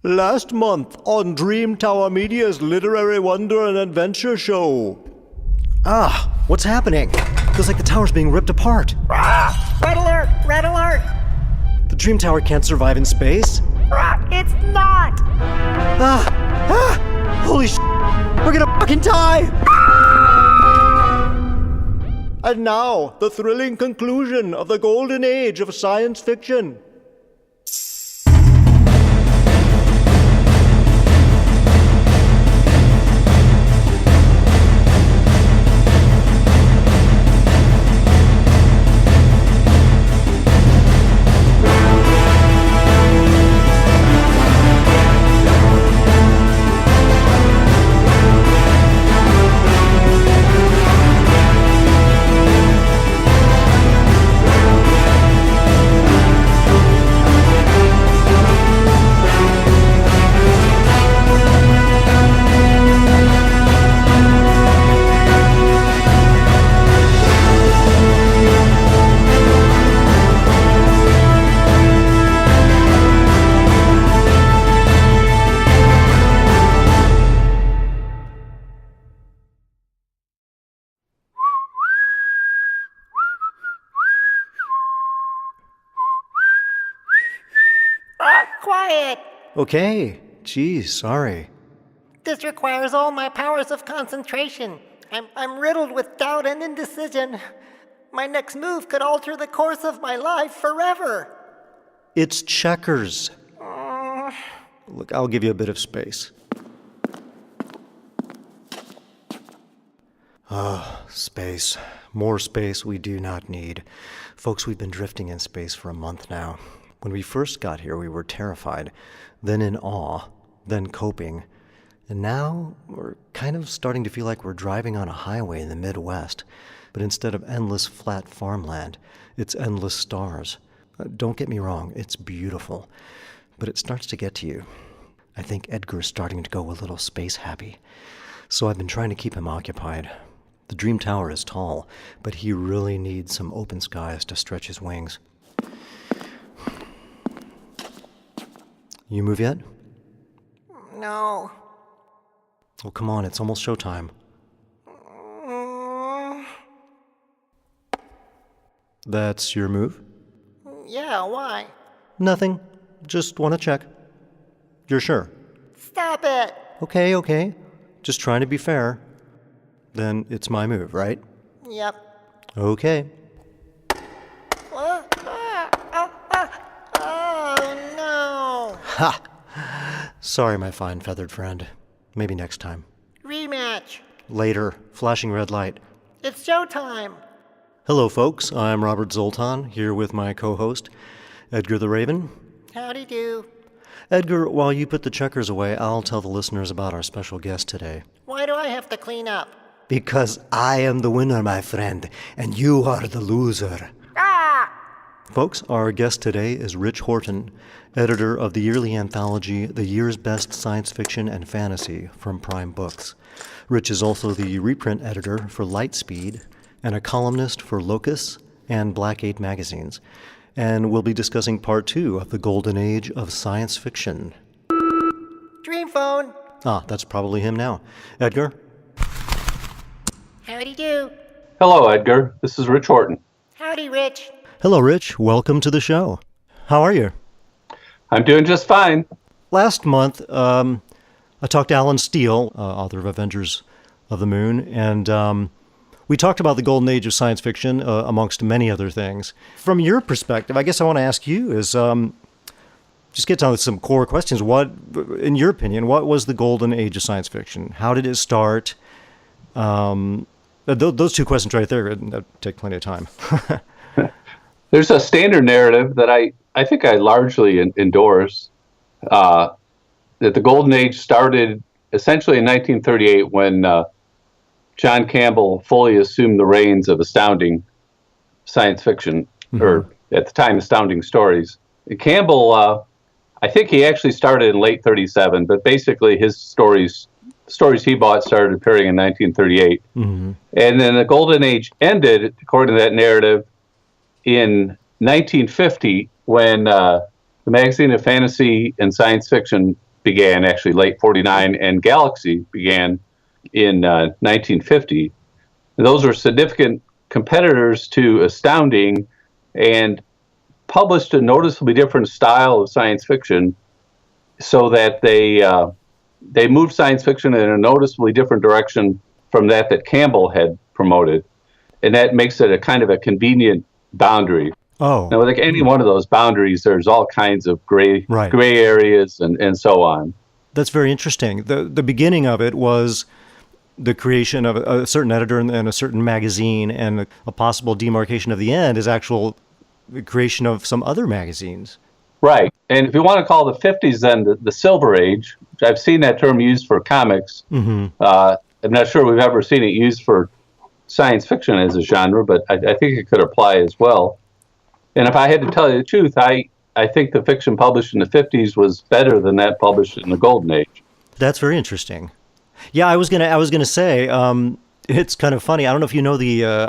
Last month on Dream Tower Media's Literary Wonder and Adventure Show. What's happening? Feels like the tower's being ripped apart. Red alert! Red alert! The Dream Tower can't survive in space. It's not! Holy sh! We're gonna fucking die! And now, the thrilling conclusion of the golden age of science fiction. Quiet! Okay. Geez, sorry. This requires all my powers of concentration. I'm riddled with doubt and indecision. My next move could alter the course of my life forever. It's checkers. Look, I'll give you a bit of space. Space. More space we do not need. Folks, we've been drifting in space for a month now. When we first got here, we were terrified, then in awe, then coping. And now we're kind of starting to feel like we're driving on a highway in the Midwest. But instead of endless flat farmland, it's endless stars. Don't get me wrong, it's beautiful. But it starts to get to you. I think Edgar's starting to go a little space happy. So I've been trying to keep him occupied. The Dream Tower is tall, but he really needs some open skies to stretch his wings. You move yet? No. Oh, come on, it's almost showtime. That's your move? Yeah, why? Nothing. Just want to check. You're sure? Stop it! Okay. Just trying to be fair. Then it's my move, right? Yep. Okay. Oh, no! Ha! Sorry, my fine feathered friend. Maybe next time. Rematch. Later. Flashing red light. It's showtime. Hello, folks. I'm Robert Zoltan, here with my co-host, Edgar the Raven. Howdy do. Edgar, while you put the checkers away, I'll tell the listeners about our special guest today. Why do I have to clean up? Because I am the winner, my friend, and you are the loser. Folks, our guest today is Rich Horton, editor of the yearly anthology, The Year's Best Science Fiction and Fantasy from Prime Books. Rich is also the reprint editor for Lightspeed and a columnist for Locus and Black 8 magazines. And we'll be discussing part 2 of the golden age of science fiction. Dream phone. That's probably him now. Edgar? Howdy do. Hello, Edgar. This is Rich Horton. Howdy, Rich. Hello, Rich. Welcome to the show. How are you? I'm doing just fine. Last month, I talked to Alan Steele, author of Avengers of the Moon, and we talked about the golden age of science fiction, amongst many other things. From your perspective, I guess I want to ask you is, just get down to some core questions. What, in your opinion, what was the golden age of science fiction? How did it start? Those two questions right there would take plenty of time. There's a standard narrative that I think I largely endorse, that the golden age started essentially in 1938 when John Campbell fully assumed the reins of Astounding science fiction, or at the time, Astounding Stories. Campbell, I think he actually started in late 37, but basically his stories he bought started appearing in 1938. And then the golden age ended, according to that narrative, in 1950 when the magazine of fantasy and science fiction began actually late 49, and Galaxy began in 1950. And those were significant competitors to Astounding, and published a noticeably different style of science fiction, so that they moved science fiction in a noticeably different direction from that Campbell had promoted, and that makes it a kind of a convenient boundary. Oh. Now, like any one of those boundaries, there's all kinds of gray areas and so on. That's very interesting. The beginning of it was the creation of a certain editor and a certain magazine, and a possible demarcation of the end is actual creation of some other magazines. Right. And if you want to call the 50s then the Silver Age, I've seen that term used for comics. Mm-hmm. I'm not sure we've ever seen it used for science fiction as a genre, but I think it could apply as well. And if I had to tell you the truth, I think the fiction published in the 50s was better than that published in the Golden Age. That's very interesting. Yeah, I was gonna say, it's kind of funny. I don't know if you know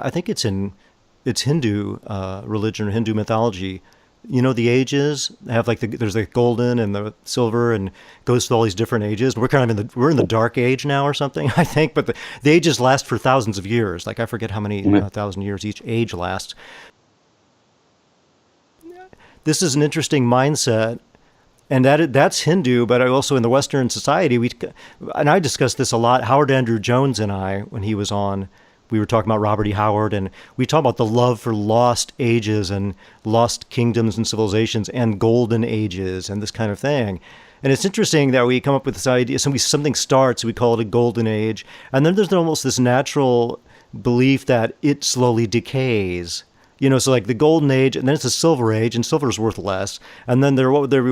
I think it's Hindu religion or Hindu mythology. You know the ages have there's the golden and the silver, and goes through all these different ages. We're kind of in the dark age now or something, I think. But the ages last for thousands of years. Like I forget how many thousand years each age lasts. This is an interesting mindset, and that's Hindu, but also in the Western society, and I discussed this a lot. Howard Andrew Jones and I, when he was on, we were talking about Robert E. Howard, and we talked about the love for lost ages and lost kingdoms and civilizations and golden ages and this kind of thing. And it's interesting that we come up with this idea, something starts, we call it a golden age, and then there's almost this natural belief that it slowly decays. So like the golden age, and then it's a silver age, and silver is worth less. And then what there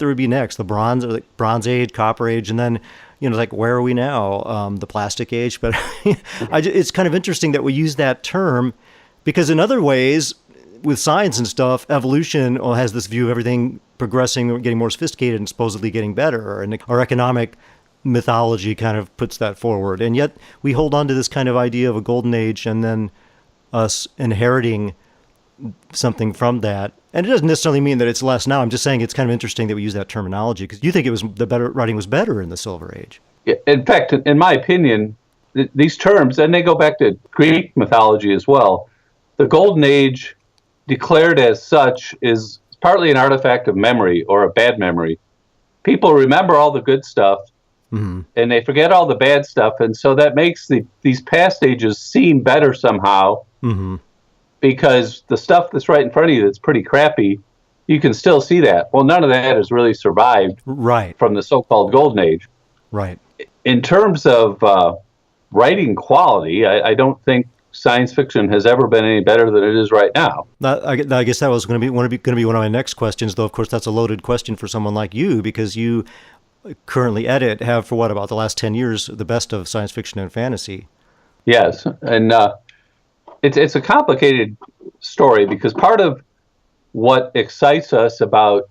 would be next? The bronze age, copper age, and then like where are we now? The plastic age. But it's kind of interesting that we use that term, because in other ways, with science and stuff, evolution has this view of everything progressing, getting more sophisticated, and supposedly getting better. And our economic mythology kind of puts that forward. And yet we hold on to this kind of idea of a golden age, and then us inheriting something from that. And it doesn't necessarily mean that it's less now. I'm just saying it's kind of interesting that we use that terminology, because you think writing was better in the Silver Age. Yeah, in fact, in my opinion, these terms, and they go back to Greek mythology as well, the Golden Age declared as such is partly an artifact of memory, or a bad memory. People remember all the good stuff, mm-hmm. and they forget all the bad stuff, and so that makes these past ages seem better somehow, mm-hmm. because the stuff that's right in front of you that's pretty crappy, you can still see that. Well, none of that has really survived from the so-called Golden Age. Right. In terms of writing quality, I don't think science fiction has ever been any better than it is right now. I guess that was going to be one of my next questions, though. Of course, that's a loaded question for someone like you, because you currently have for about the last 10 years the best of science fiction and fantasy. Yes, and it's a complicated story, because part of what excites us about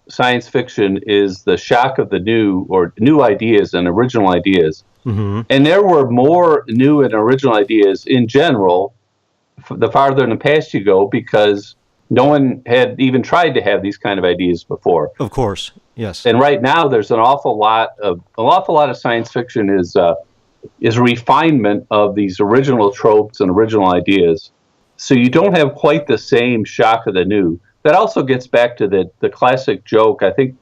science fiction is the shock of the new ideas and original ideas. Mm-hmm. And there were more new and original ideas in general the farther in the past you go, because no one had even tried to have these kind of ideas before. Of course, yes. And right now there's an awful lot of science fiction is refinement of these original tropes and original ideas. So you don't have quite the same shock of the new. That also gets back to the classic joke. I think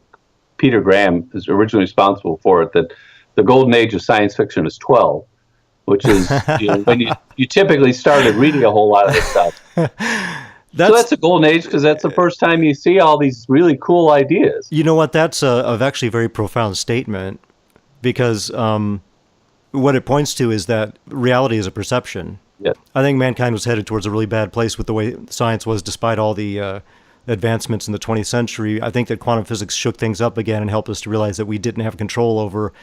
Peter Graham is originally responsible for it, that the golden age of science fiction is 12, which is when you typically started reading a whole lot of this stuff. So that's a golden age, because that's the first time you see all these really cool ideas. You know what? That's actually a very profound statement, because what it points to is that reality is a perception. Yes. I think mankind was headed towards a really bad place with the way science was, despite all the advancements in the 20th century. I think that quantum physics shook things up again and helped us to realize that we didn't have control over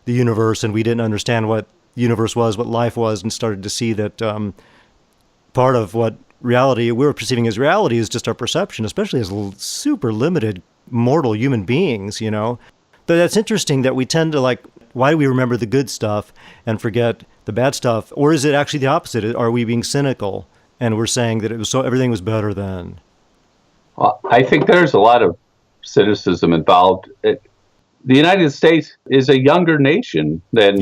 the universe, and we didn't understand what the universe was, what life was, and started to see that part of what reality we were perceiving as reality is just our perception, especially as super limited mortal human beings, But that's interesting that we tend to why do we remember the good stuff and forget the bad stuff? Or is it actually the opposite? Are we being cynical and we're saying that everything was better then? Well, I think there's a lot of cynicism involved. the United States is a younger nation than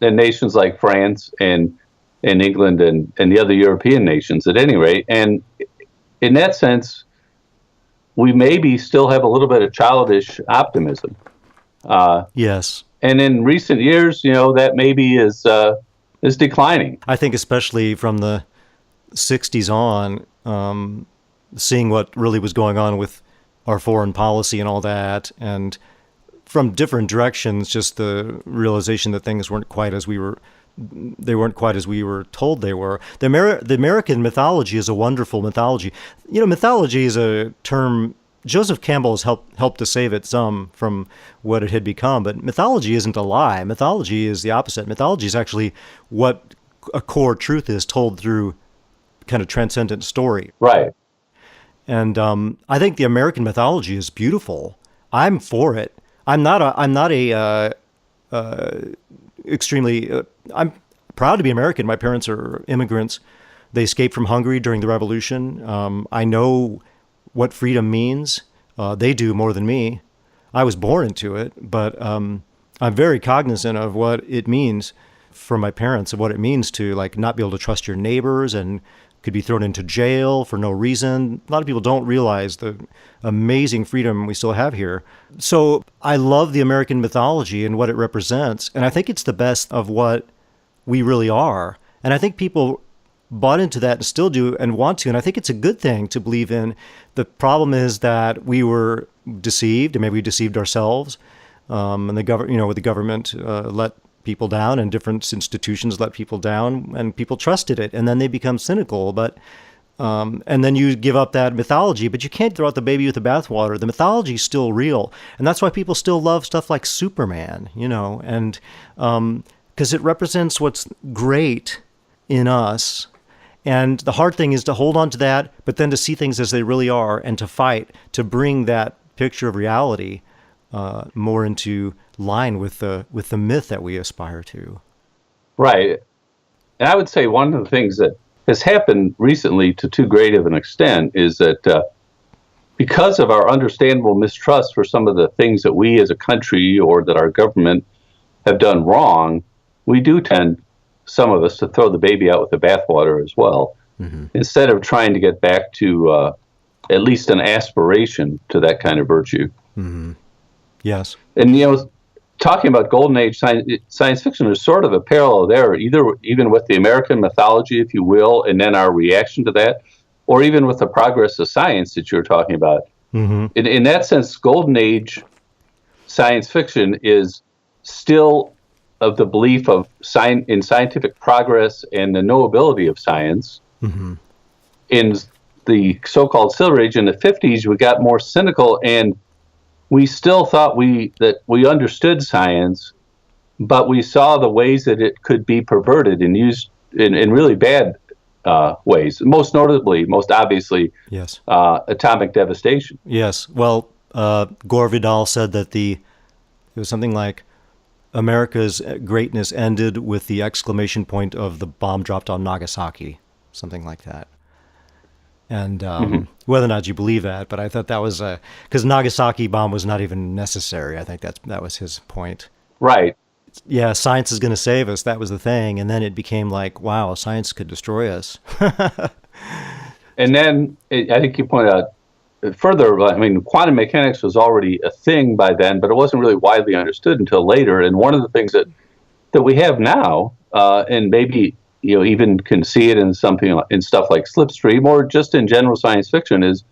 nations like France and England and the other European nations at any rate. And in that sense, we maybe still have a little bit of childish optimism. Yes. And in recent years, that maybe is declining. I think especially from the 60s on, seeing what really was going on with our foreign policy and all that, and from different directions, just the realization that things weren't quite as we were told they were. The American mythology is a wonderful mythology. Mythology is a term. Joseph Campbell has helped to save it some from what it had become, but mythology isn't a lie. Mythology is the opposite. Mythology is actually what a core truth is told through kind of transcendent story. Right. And I think the American mythology is beautiful. I'm for it. I'm proud to be American. My parents are immigrants. They escaped from Hungary during the Revolution. I know what freedom means. They do more than me. I was born into it, but I'm very cognizant of what it means for my parents, of what it means to not be able to trust your neighbors and could be thrown into jail for no reason. A lot of people don't realize the amazing freedom we still have here. So I love the American mythology and what it represents, and I think it's the best of what we really are. And I think people bought into that and still do and want to, and I think it's a good thing to believe in. The problem is that we were deceived, and maybe we deceived ourselves, and the government let people down, and different institutions let people down, and people trusted it, and then they become cynical. But and then you give up that mythology, but you can't throw out the baby with the bathwater. The mythology is still real, and that's why people still love stuff like Superman, and because it represents what's great in us. And the hard thing is to hold on to that, but then to see things as they really are, and to fight to bring that picture of reality more into line with the myth that we aspire to. Right. And I would say one of the things that has happened recently to too great of an extent is that because of our understandable mistrust for some of the things that we as a country or that our government have done wrong, we do tend, some of us, to throw the baby out with the bathwater as well, instead of trying to get back to at least an aspiration to that kind of virtue. Mm-hmm. Yes. And, talking about Golden Age science fiction, there's sort of a parallel there, even with the American mythology, if you will, and then our reaction to that, or even with the progress of science that you're talking about. Mm-hmm. In that sense, Golden Age science fiction is still of the belief of in scientific progress and the knowability of science. Mm-hmm. In the so-called Silver Age in the 50s, we got more cynical, and we still thought that we understood science, but we saw the ways that it could be perverted and used in really bad ways. Most notably, most obviously, yes, atomic devastation. Yes. Well, Gore Vidal said that it was something like America's greatness ended with the exclamation point of the bomb dropped on Nagasaki, something like that. And whether or not you believe that, but I thought that was because Nagasaki bomb was not even necessary. I think that was his point. Right. Yeah, science is going to save us. That was the thing. And then it became like, wow, science could destroy us. And then I think you pointed out further, quantum mechanics was already a thing by then, but it wasn't really widely understood until later. And one of the things that we have now, and maybe even can see it in stuff like Slipstream or just in general science fiction, is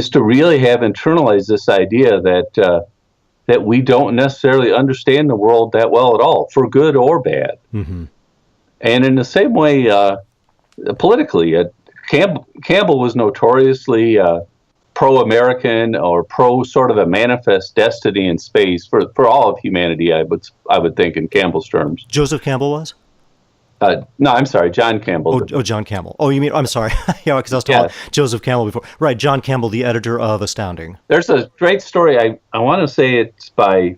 to really have internalized this idea that we don't necessarily understand the world that well at all, for good or bad. Mm-hmm. And in the same way, politically, Campbell was notoriously pro-American or pro sort of a manifest destiny in space for all of humanity. I would think in Campbell's terms. Joseph Campbell was? No, I'm sorry, John Campbell. Oh, John Campbell. Oh, you mean, I'm sorry. Yeah, because I was talking Joseph Campbell before. Right, John Campbell, the editor of Astounding. There's a great story. I want to say it's by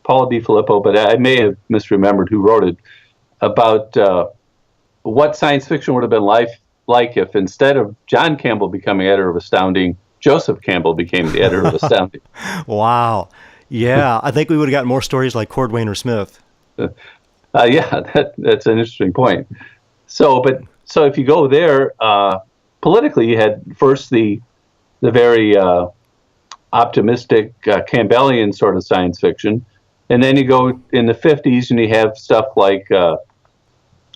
Paula D. Filippo, but I may have misremembered who wrote it, about what science fiction would have been like if instead of John Campbell becoming editor of Astounding, Joseph Campbell became the editor of Astounding. Wow. Yeah, I think we would have gotten more stories like Cordwainer or Smith. Yeah, that's an interesting point. So if you go there, politically, you had first the very optimistic Campbellian sort of science fiction, and then you go in the 50s and you have stuff like the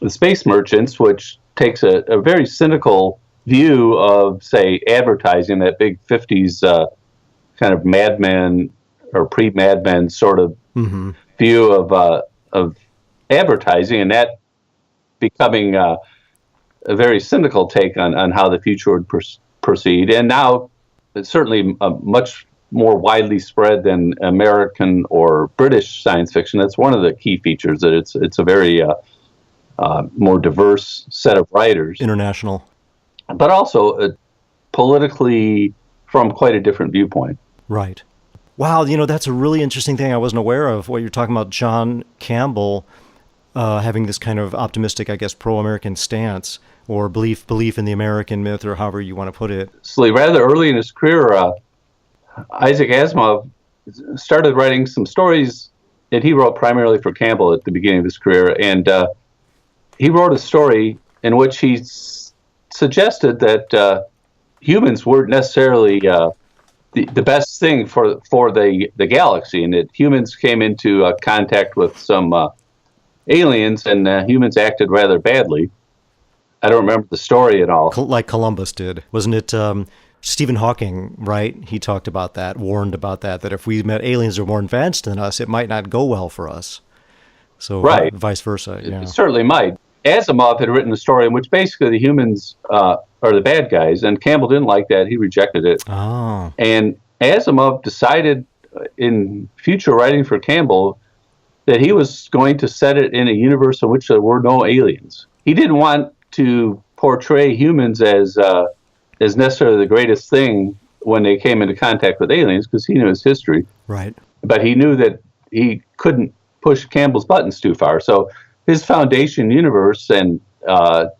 Space Merchants, which takes a very cynical view of, say, advertising, that big 50s kind of Mad Men or pre-Mad Men sort of view of advertising, and that becoming a very cynical take on how the future would proceed. And now it's certainly much more widely spread than American or British science fiction. That's one of the key features, that it's a very more diverse set of writers. International. But also politically from quite a different viewpoint. Right. Wow, that's a really interesting thing I wasn't aware of, what you're talking about, John Campbell having this kind of optimistic, I guess, pro-American stance, or belief in the American myth, or however you want to put it. So rather early in his career, Isaac Asimov started writing some stories that he wrote primarily for Campbell at the beginning of his career, and he wrote a story in which he suggested that humans weren't necessarily the best thing for the galaxy, and that humans came into contact with some aliens, and humans acted rather badly. I don't remember the story at all. Like Columbus did. Wasn't it Stephen Hawking, right? He talked about that, warned about that if we met aliens that were more advanced than us, it might not go well for us. So right. Vice versa. Yeah. It certainly might. Asimov had written a story in which basically the humans are the bad guys, and Campbell didn't like that. He rejected it. Oh. And Asimov decided in future writing for Campbell that he was going to set it in a universe in which there were no aliens. He didn't want to portray humans as necessarily the greatest thing when they came into contact with aliens, because he knew his history. Right. But he knew that he couldn't push Campbell's buttons too far. So his Foundation universe and all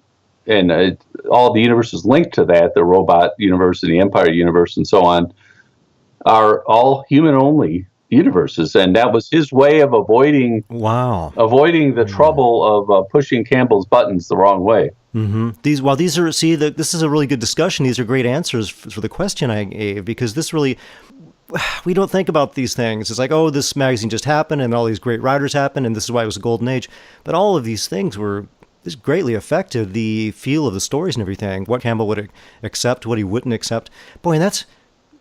the universes linked to that, the Robot universe and the Empire universe and so on, are all human-only universes, and that was his way of avoiding the trouble of pushing Campbell's buttons the wrong way. Mm-hmm. This is a really good discussion. These are great answers for the question I gave, because this really, we don't think about these things. It's like, oh, this magazine just happened, and all these great writers happened, and this is why it was a golden age. But all of these things this greatly affected the feel of the stories and everything. What Campbell would accept, what he wouldn't accept. Boy, and that's,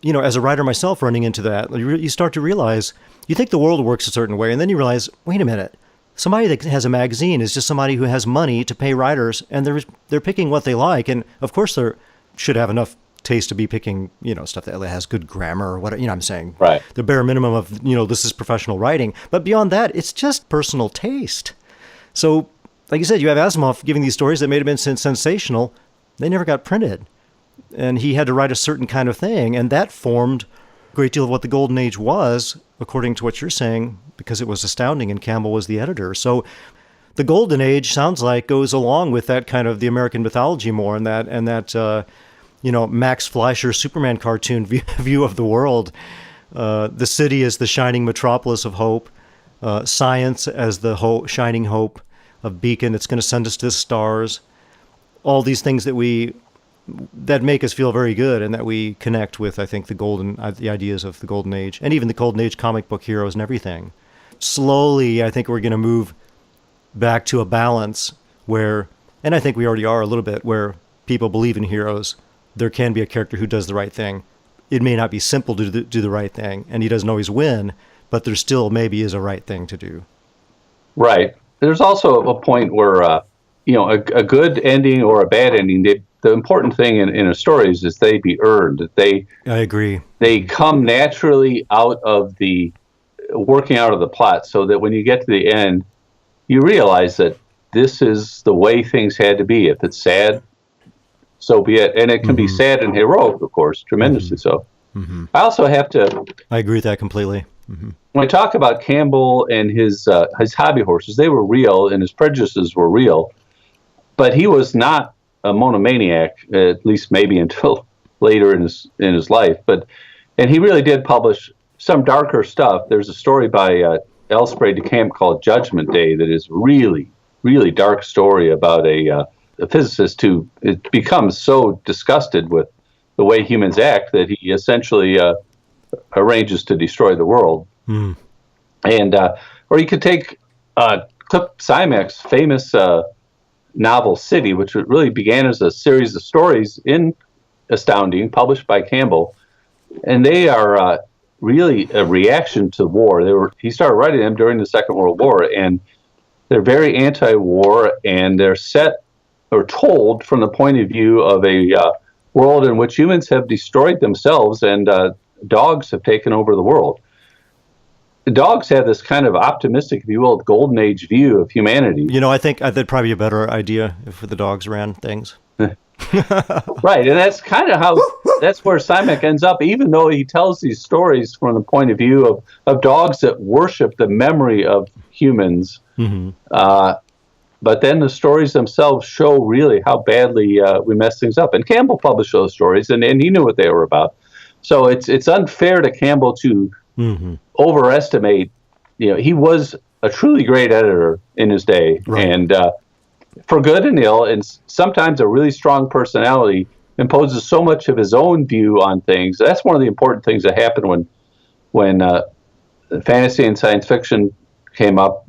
as a writer myself running into that, you start to realize, you think the world works a certain way, and then you realize, wait a minute, somebody that has a magazine is just somebody who has money to pay writers, and they're picking what they like, and of course they should have enough taste to be picking, stuff that has good grammar or whatever, I'm saying. Right. The bare minimum of, this is professional writing, but beyond that, it's just personal taste. So, like you said, you have Asimov giving these stories that may have been sensational, they never got printed. And he had to write a certain kind of thing, and that formed a great deal of what the Golden Age was, according to what you're saying, because it was Astounding and Campbell was the editor. So the Golden Age sounds like goes along with that kind of the American mythology more, and that Max Fleischer Superman cartoon view of the world. The city as the shining metropolis of hope, science as the shining hope of beacon that's going to send us to the stars. All these things that make us feel very good, and that we connect with, I think, the ideas of the Golden Age, and even the Golden Age comic book heroes and everything. Slowly, I think we're going to move back to a balance where, and I think we already are a little bit, where people believe in heroes. There can be a character who does the right thing. It may not be simple to do the right thing, and he doesn't always win, but there still maybe is a right thing to do. Right. There's also a point where, a good ending or a bad ending, the important thing in a story is that they be earned. I agree. They come naturally out of the working out of the plot, so that when you get to the end, you realize that this is the way things had to be. If it's sad, so be it. And it can be sad and heroic, of course, tremendously so. Mm-hmm. I also have to... I agree with that completely. Mm-hmm. When I talk about Campbell and his hobby horses, they were real, and his prejudices were real, but he was not a monomaniac, at least maybe until later in his life. And he really did publish some darker stuff. There's a story by L. Sprague de Camp called Judgment Day that is really, really dark story about a physicist who becomes so disgusted with the way humans act that he essentially arranges to destroy the world. Mm. And or you could take Clip Simak's famous novel City, which really began as a series of stories in Astounding, published by Campbell, and they are really a reaction to war. He started writing them during the Second World War, and they're very anti-war, and they're set or told from the point of view of a world in which humans have destroyed themselves and dogs have taken over the world. The dogs have this kind of optimistic, if you will, golden age view of humanity. I think that'd probably be a better idea if the dogs ran things. Right, and that's kind of that's where Simak ends up, even though he tells these stories from the point of view of dogs that worship the memory of humans. Mm-hmm. But then the stories themselves show really how badly we mess things up. And Campbell published those stories, and he knew what they were about. So it's unfair to Campbell to overestimate. He was a truly great editor in his day, right. And for good and ill, and sometimes a really strong personality imposes so much of his own view on things. That's one of the important things that happened when fantasy and science fiction came up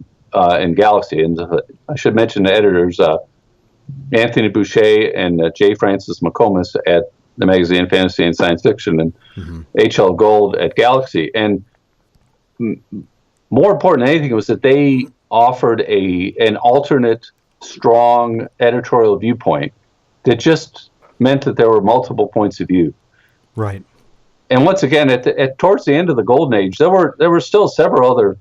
in Galaxy. And I should mention the editors, Anthony Boucher and J. Francis McComas at the magazine Fantasy and Science Fiction, and H.L. Gold at Galaxy. And more important than anything was that they offered an alternate, strong editorial viewpoint that just meant that there were multiple points of view. Right. And once again, towards the end of the Golden Age, there were still several other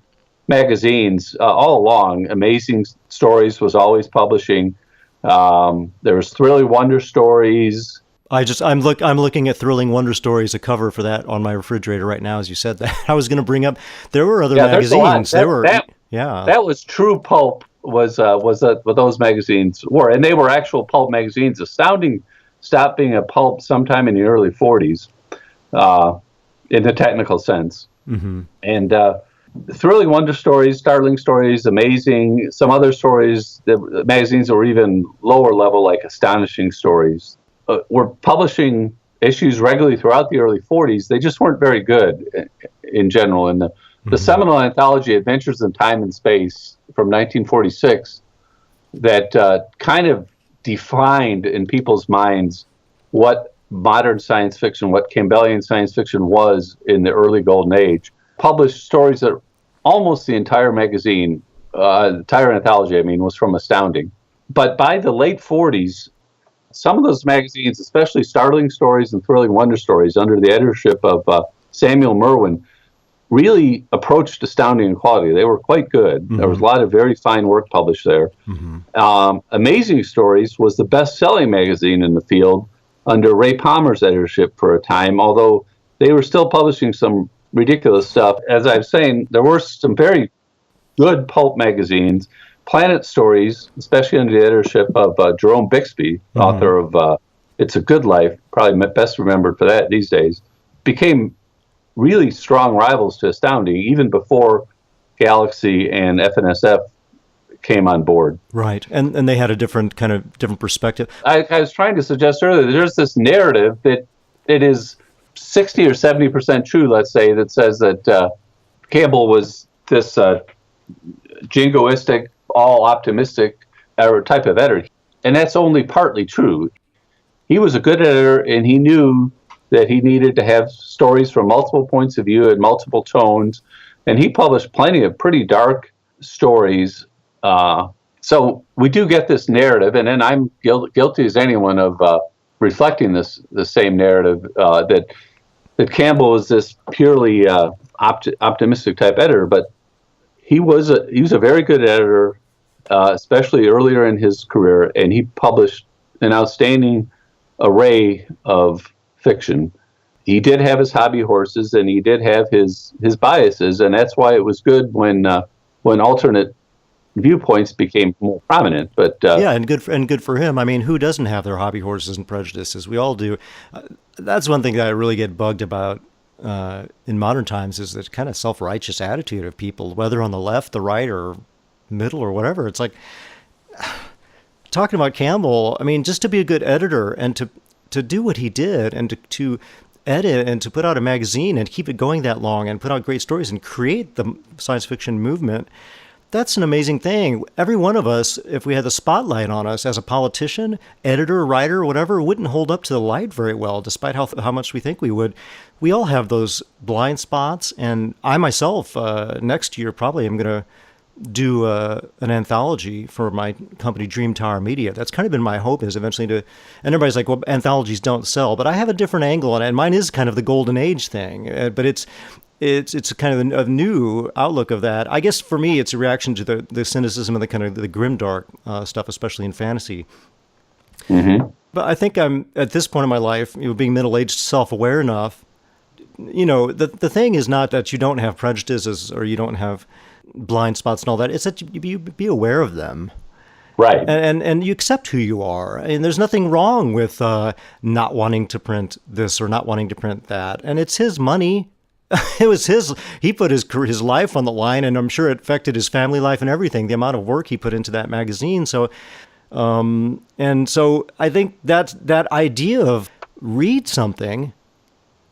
magazines all along. Amazing Stories was always publishing. There was Thrilling Wonder Stories. I'm looking at Thrilling Wonder Stories, a cover for that on my refrigerator right now. As you said that, I was going to bring up there were other magazines. That was true pulp. Was what those magazines were, and they were actual pulp magazines. Astounding stopped being a pulp sometime in the early 40s, in the technical sense. Mm-hmm. And Thrilling Wonder Stories, Startling Stories, Amazing, some other stories, the magazines that were even lower level, like Astonishing Stories, were publishing issues regularly throughout the early 40s. They just weren't very good in general. And the seminal anthology Adventures in Time and Space from 1946 that kind of defined in people's minds what modern science fiction, what Campbellian science fiction was in the early Golden Age, published stories that almost the entire magazine, the entire anthology, was from Astounding. But by the late 40s, some of those magazines, especially Startling Stories and Thrilling Wonder Stories, under the editorship of Samuel Merwin, really approached Astounding in quality. They were quite good. Mm-hmm. There was a lot of very fine work published there. Mm-hmm. Amazing Stories was the best-selling magazine in the field under Ray Palmer's editorship for a time, although they were still publishing some ridiculous stuff. As I was saying, there were some very good pulp magazines. Planet Stories, especially under the editorship of Jerome Bixby, author of It's a Good Life, probably best remembered for that these days, became really strong rivals to Astounding, even before Galaxy and FNSF came on board. Right, and they had a different perspective. I was trying to suggest earlier that there's this narrative that it is 60 or 70% true, let's say, that says that Campbell was this jingoistic, all optimistic type of editor. And that's only partly true. He was a good editor, and he knew that he needed to have stories from multiple points of view and multiple tones. And he published plenty of pretty dark stories. So we do get this narrative, and then I'm guilty as anyone of reflecting the same narrative, that Campbell was this purely optimistic type editor, but he was a very good editor, especially earlier in his career, and he published an outstanding array of fiction. He did have his hobby horses, and he did have his biases, and that's why it was good when alternate viewpoints became more prominent. But and good for him. Who doesn't have their hobby horses and prejudices? We all do. That's one thing that I really get bugged about in modern times is this kind of self-righteous attitude of people, whether on the left, the right, or middle, or whatever. It's like, talking about Campbell, I mean, just to be a good editor and to do what he did and to edit and to put out a magazine and keep it going that long and put out great stories and create the science fiction movement, that's an amazing thing. Every one of us, if we had the spotlight on us as a politician, editor, writer, whatever, wouldn't hold up to the light very well, despite how much we think we would. We all have those blind spots, and I myself, next year probably am going to do an anthology for my company, Dream Tower Media. That's kind of been my hope, is eventually to, and everybody's like, well, anthologies don't sell, but I have a different angle on it, and mine is kind of the golden age thing, but it's kind of a new outlook of that. I guess for me, it's a reaction to the cynicism and the kind of the grimdark stuff, especially in fantasy. Mm-hmm. But I think I'm at this point in my life, being middle-aged, self-aware enough. The thing is not that you don't have prejudices or you don't have blind spots and all that. It's that you be aware of them. Right. And you accept who you are. And there's nothing wrong with not wanting to print this or not wanting to print that. And it's his money. It was he put his life on the line, and I'm sure it affected his family life and everything, the amount of work he put into that magazine. So, and so I think that idea of read something,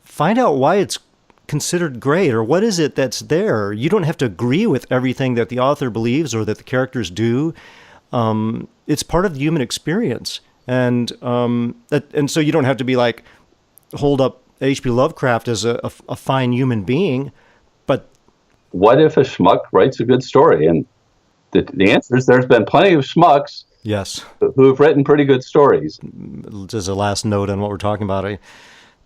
find out why it's considered great, or what is it that's there. You don't have to agree with everything that the author believes or that the characters do. It's part of the human experience. And so you don't have to be like, hold up H.P. Lovecraft as a fine human being, but what if a schmuck writes a good story? And the answer is there's been plenty of schmucks, yes, who have written pretty good stories. As a last note on what we're talking about,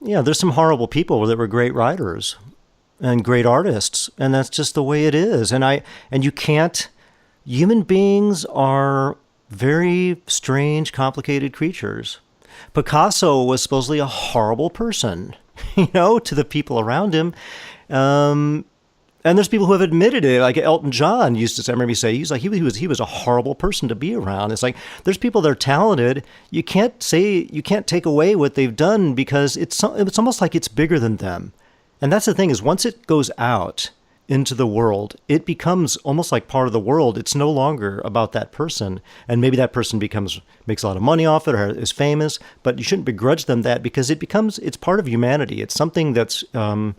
there's some horrible people that were great writers and great artists, and that's just the way it is. And you can't. Human beings are very strange, complicated creatures. Picasso was supposedly a horrible person, to the people around him. And there's people who have admitted it, like Elton John used to say, I remember he was like, he was a horrible person to be around. It's like, there's people that are talented. You can't take away what they've done, because it's almost like it's bigger than them. And that's the thing, is once it goes out into the world, it becomes almost like part of the world. It's no longer about that person. And maybe that person makes a lot of money off it or is famous, but you shouldn't begrudge them that, because it's part of humanity. It's something that's, people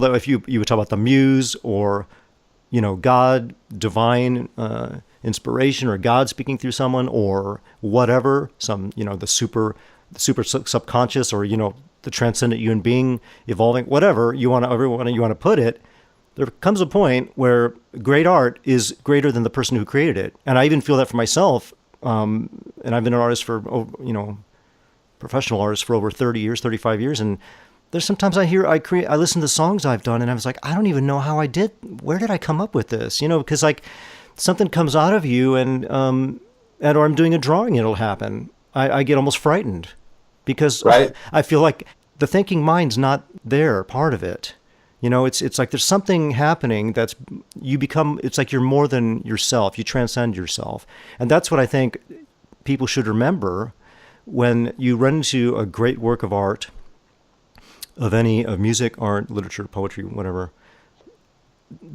that, if you would talk about the muse or, God, divine inspiration, or God speaking through someone, or whatever, the super subconscious, or, the transcendent human being evolving, whatever you want to put it, there comes a point where great art is greater than the person who created it. And I even feel that for myself. And I've been an artist professional artist for over 30 years, 35 years. And there's sometimes I listen to songs I've done, and I was like, I don't even know how where did I come up with this? Because like something comes out of you, and or I'm doing a drawing, it'll happen. I get almost frightened, because right. I feel like the thinking mind's not there, part of it. It's like there's something happening it's like you're more than yourself. You transcend yourself. And that's what I think people should remember when you run into a great work of art, of music, art, literature, poetry, whatever.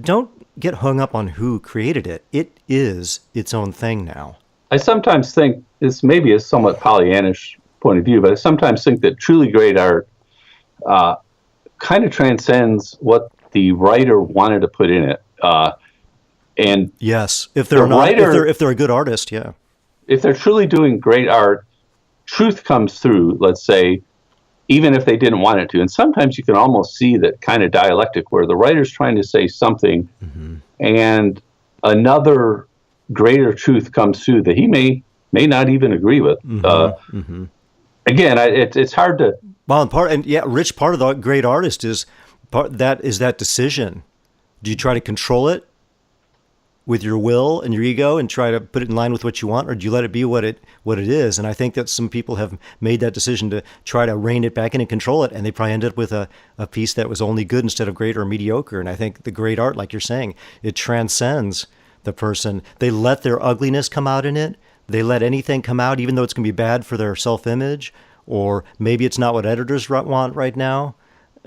Don't get hung up on who created it. It is its own thing now. I sometimes think, this maybe a somewhat Pollyannish point of view, but I sometimes think that truly great art kind of transcends what the writer wanted to put in it. And yes, if they're a good artist, yeah. If they're truly doing great art, truth comes through, let's say, even if they didn't want it to. And sometimes you can almost see that kind of dialectic where the writer's trying to say something, mm-hmm. and another greater truth comes through that he may not even agree with. Mm-hmm. Again, it's hard to. Well, part of the great artist is that decision. Do you try to control it with your will and your ego and try to put it in line with what you want, or do you let it be what it is? And I think that some people have made that decision to try to rein it back in and control it, and they probably ended up with a piece that was only good instead of great or mediocre. And I think the great art, like you're saying, it transcends the person. They let their ugliness come out in it. They let anything come out, even though it's going to be bad for their self-image, or maybe it's not what editors want right now.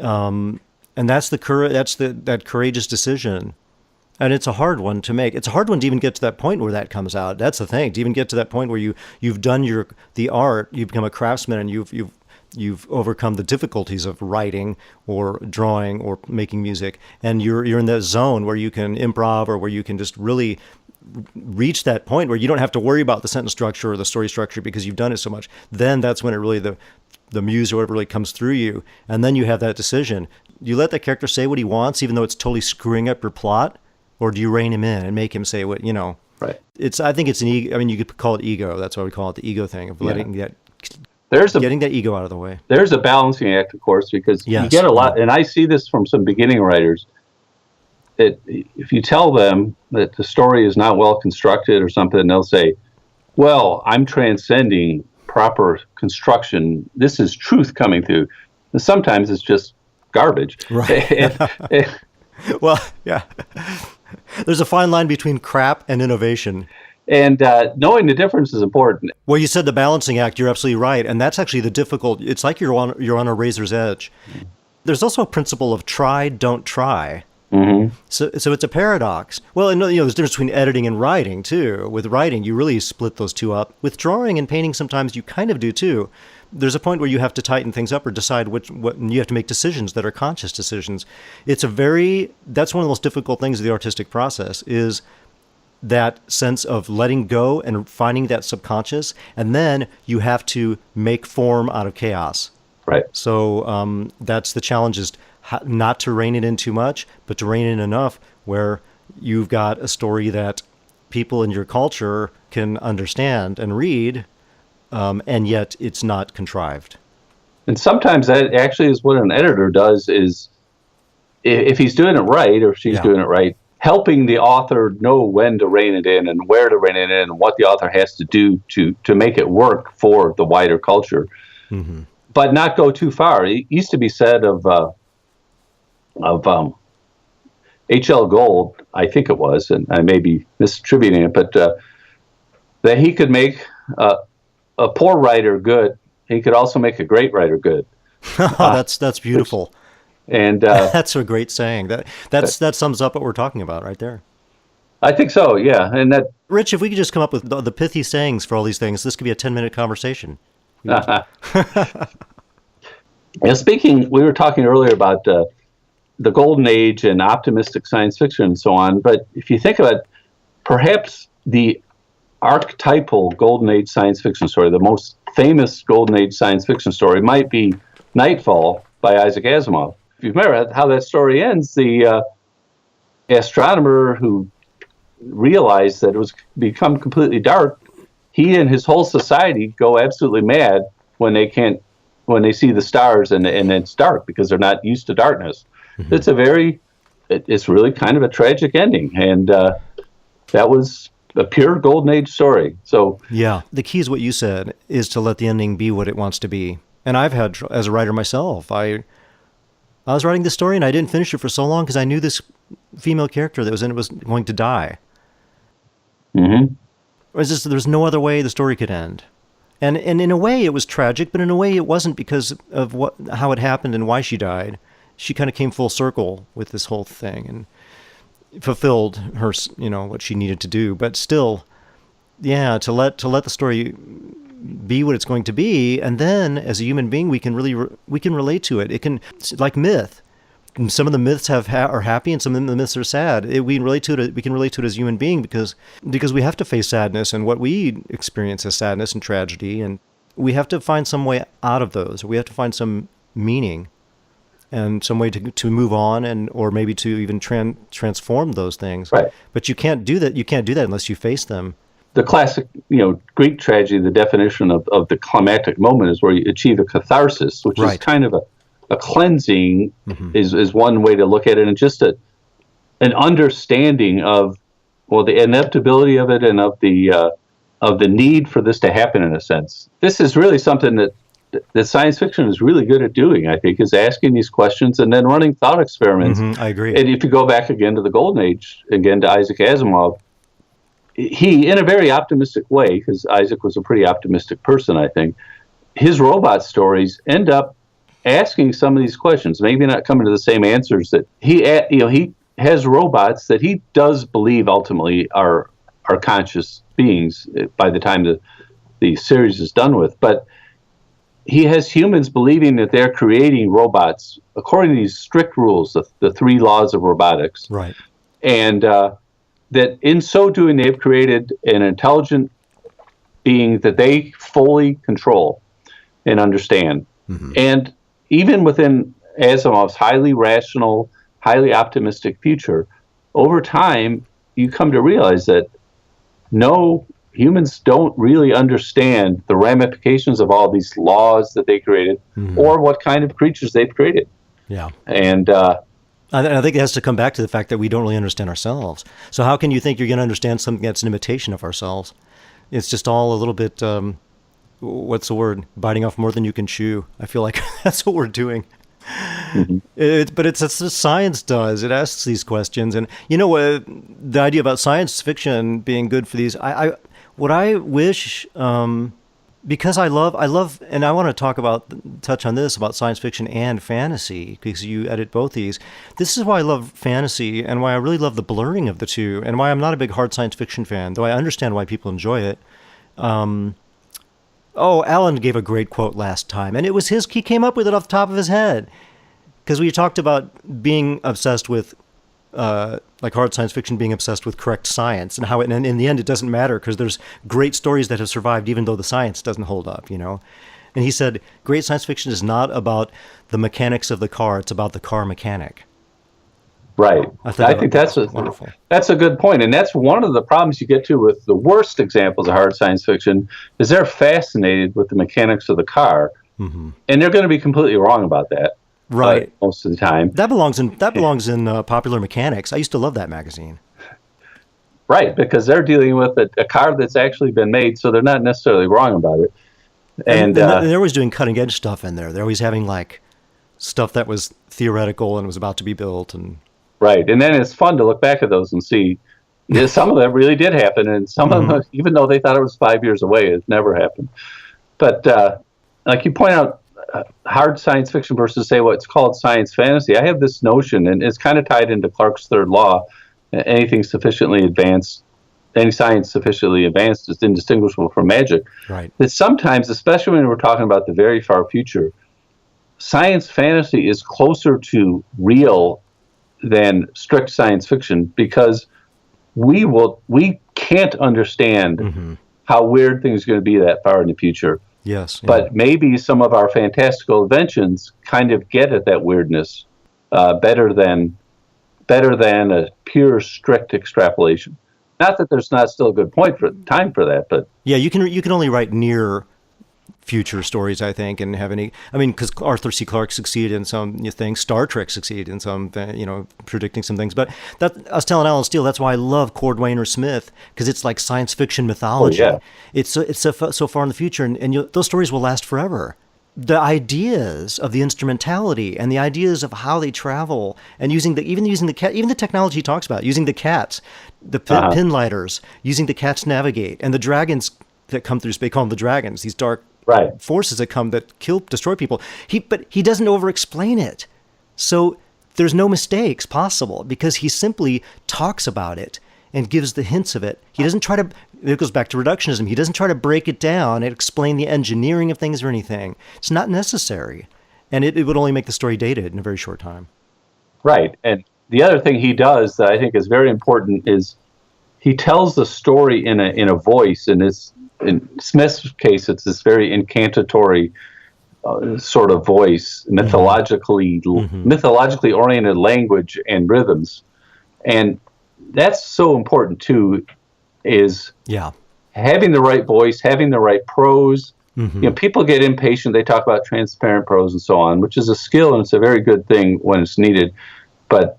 And that's that courageous decision. And it's a hard one to make. It's a hard one to even get to that point where that comes out. That's the thing. To even get to that point where you've done the art, you've become a craftsman, and you've overcome the difficulties of writing or drawing or making music, and you're in that zone where you can improv, or where you can just really reach that point where you don't have to worry about the sentence structure or the story structure because you've done it so much. Then that's when it really the muse or whatever really comes through you, and then you have that decision. Do you let that character say what he wants, even though it's totally screwing up your plot, or do you rein him in and make him say what, Right. I think it's an ego. I mean, you could call it ego. That's why we call it the ego thing, of letting getting that ego out of the way. There's a balancing act, of course, because you get a lot, and I see this from some beginning writers, that if you tell them that the story is not well constructed or something, they'll say, well, I'm transcending proper construction. This is truth coming through. And sometimes it's just garbage. Right. Well, yeah. There's a fine line between crap and innovation. And knowing the difference is important. Well, you said the balancing act. You're absolutely right, and that's actually the difficult. It's like you're on a razor's edge. There's also a principle of try, don't try. Mm-hmm. So it's a paradox. Well, and there's a difference between editing and writing too. With writing, you really split those two up. With drawing and painting, sometimes you kind of do too. There's a point where you have to tighten things up or decide what you have to make decisions that are conscious decisions. That's one of the most difficult things of the artistic process, is that sense of letting go and finding that subconscious, and then you have to make form out of chaos. Right. So that's the challenge, is not to rein it in too much, but to rein in enough where you've got a story that people in your culture can understand and read, and yet it's not contrived. And sometimes that actually is what an editor does, is if he's doing it right, or if she's doing it right, helping the author know when to rein it in and where to rein it in and what the author has to do to make it work for the wider culture. Mm-hmm. But not go too far. It used to be said of H.L. Gold, I think it was, and I may be misattributing it, but that he could make a poor writer good. He could also make a great writer good. That's beautiful. And that's a great saying. That sums up what we're talking about right there. I think so, yeah. And that, Rich, if we could just come up with the pithy sayings for all these things, this could be a 10-minute conversation. Speaking, we were talking earlier about the golden age and optimistic science fiction and so on, but if you think about it, perhaps the archetypal golden age science fiction story, the most famous golden age science fiction story, might be Nightfall by Isaac Asimov. If you remember how that story ends, the astronomer who realized that it was become completely dark, he and his whole society go absolutely mad when they see the stars and it's dark, because they're not used to darkness. Mm-hmm. It's really kind of a tragic ending, and that was a pure golden age story. So yeah, the key is what you said, is to let the ending be what it wants to be. And I've had, as a writer myself, I was writing this story and I didn't finish it for so long because I knew this female character that was in it was going to die. Mm-hmm. There's no other way the story could end. And in a way it was tragic, but in a way it wasn't, because of how it happened and why she died. She kind of came full circle with this whole thing and fulfilled her, what she needed to do. But still, yeah, to let the story be what it's going to be, and then as a human being we can relate to it. It's like myth. Some of the myths are happy, and some of the myths are sad. We can relate to it as a human being because we have to face sadness, and what we experience as sadness and tragedy, and we have to find some way out of those. We have to find some meaning and some way to move on, or maybe to even transform those things. Right. But you can't do that. You can't do that unless you face them. The classic, Greek tragedy, the definition of the climactic moment is where you achieve a catharsis, which is kind of a cleansing, mm-hmm. is one way to look at it, and just an understanding of, the inevitability of it, and of the need for this to happen, in a sense. This is really something that science fiction is really good at doing, I think, is asking these questions and then running thought experiments. Mm-hmm, I agree. And if you go back again to the Golden Age, again to Isaac Asimov, he, in a very optimistic way, because Isaac was a pretty optimistic person, I think, his robot stories end up asking some of these questions, maybe not coming to the same answers that he has robots that he does believe ultimately are conscious beings by the time the series is done with. But he has humans believing that they're creating robots according to these strict rules, the 3 laws of robotics. Right. And that in so doing, they've created an intelligent being that they fully control and understand. Mm-hmm. And even within Asimov's highly rational, highly optimistic future, over time, you come to realize that no, humans don't really understand the ramifications of all these laws that they created, or what kind of creatures they've created. Yeah. And I think it has to come back to the fact that we don't really understand ourselves. So how can you think you're going to understand something that's an imitation of ourselves? It's just all a little bit, what's the word? Biting off more than you can chew. I feel like that's what we're doing. Mm-hmm. But it's science does. It asks these questions. And you know, the idea about science fiction being good for these, what I wish, because I love, and I want to touch on this about science fiction and fantasy, because you edit both these. This is why I love fantasy and why I really love the blurring of the two, and why I'm not a big hard science fiction fan, though I understand why people enjoy it. Alan gave a great quote last time, and it was he came up with it off the top of his head, because we talked about being obsessed with like hard science fiction being obsessed with correct science, and how in the end it doesn't matter because there's great stories that have survived even though the science doesn't hold up, you know. And he said, great science fiction is not about the mechanics of the car, it's about the car mechanic. Right. I think that's wonderful. That's a good point. And that's one of the problems you get to with the worst examples of hard science fiction is they're fascinated with the mechanics of the car. Mm-hmm. And they're going to be completely wrong about that. Right. Most of the time. That belongs in Popular Mechanics. I used to love that magazine. Right, because they're dealing with a car that's actually been made, so they're not necessarily wrong about it. And they're always doing cutting edge stuff in there. They're always having like stuff that was theoretical and was about to be built. And right, and then it's fun to look back at those and see some of them really did happen, and some of them, even though they thought it was 5 years away, it never happened. But like you point out, hard science fiction versus, say, what's called science fantasy. I have this notion, and it's kind of tied into Clarke's third law. Any science sufficiently advanced is indistinguishable from magic. Right. That sometimes, especially when we're talking about the very far future, science fantasy is closer to real than strict science fiction, because we can't understand how weird things are going to be that far in the future. Yes. Yeah. But maybe some of our fantastical inventions kind of get at that weirdness better than a pure strict extrapolation. Not that there's not still a good time for that, but yeah, you can only write near future stories, I think, and have any. I mean, because Arthur C. Clarke succeeded in some things, Star Trek succeeded in some, predicting some things. But I was telling Alan Steele, that's why I love Cordwainer or Smith, because it's like science fiction mythology. Oh, yeah. It's so far in the future, and those stories will last forever. The ideas of the instrumentality and the ideas of how they travel, and even the technology he talks about, using the cats, the pin lighters, using the cats to navigate, and the dragons that come through space, they call them the dragons, these dark forces that come that destroy people. But he doesn't over-explain it. So there's no mistakes possible, because he simply talks about it and gives the hints of it. He doesn't try to, it goes back to reductionism, he doesn't try to break it down and explain the engineering of things or anything. It's not necessary. And it would only make the story dated in a very short time. Right. And the other thing he does that I think is very important is he tells the story in a voice, and in Smith's case, it's this very incantatory sort of voice, mythologically oriented language and rhythms. And that's so important too, is having the right voice, having the right prose. People get impatient. They talk about transparent prose and so on, which is a skill, and it's a very good thing when it's needed. But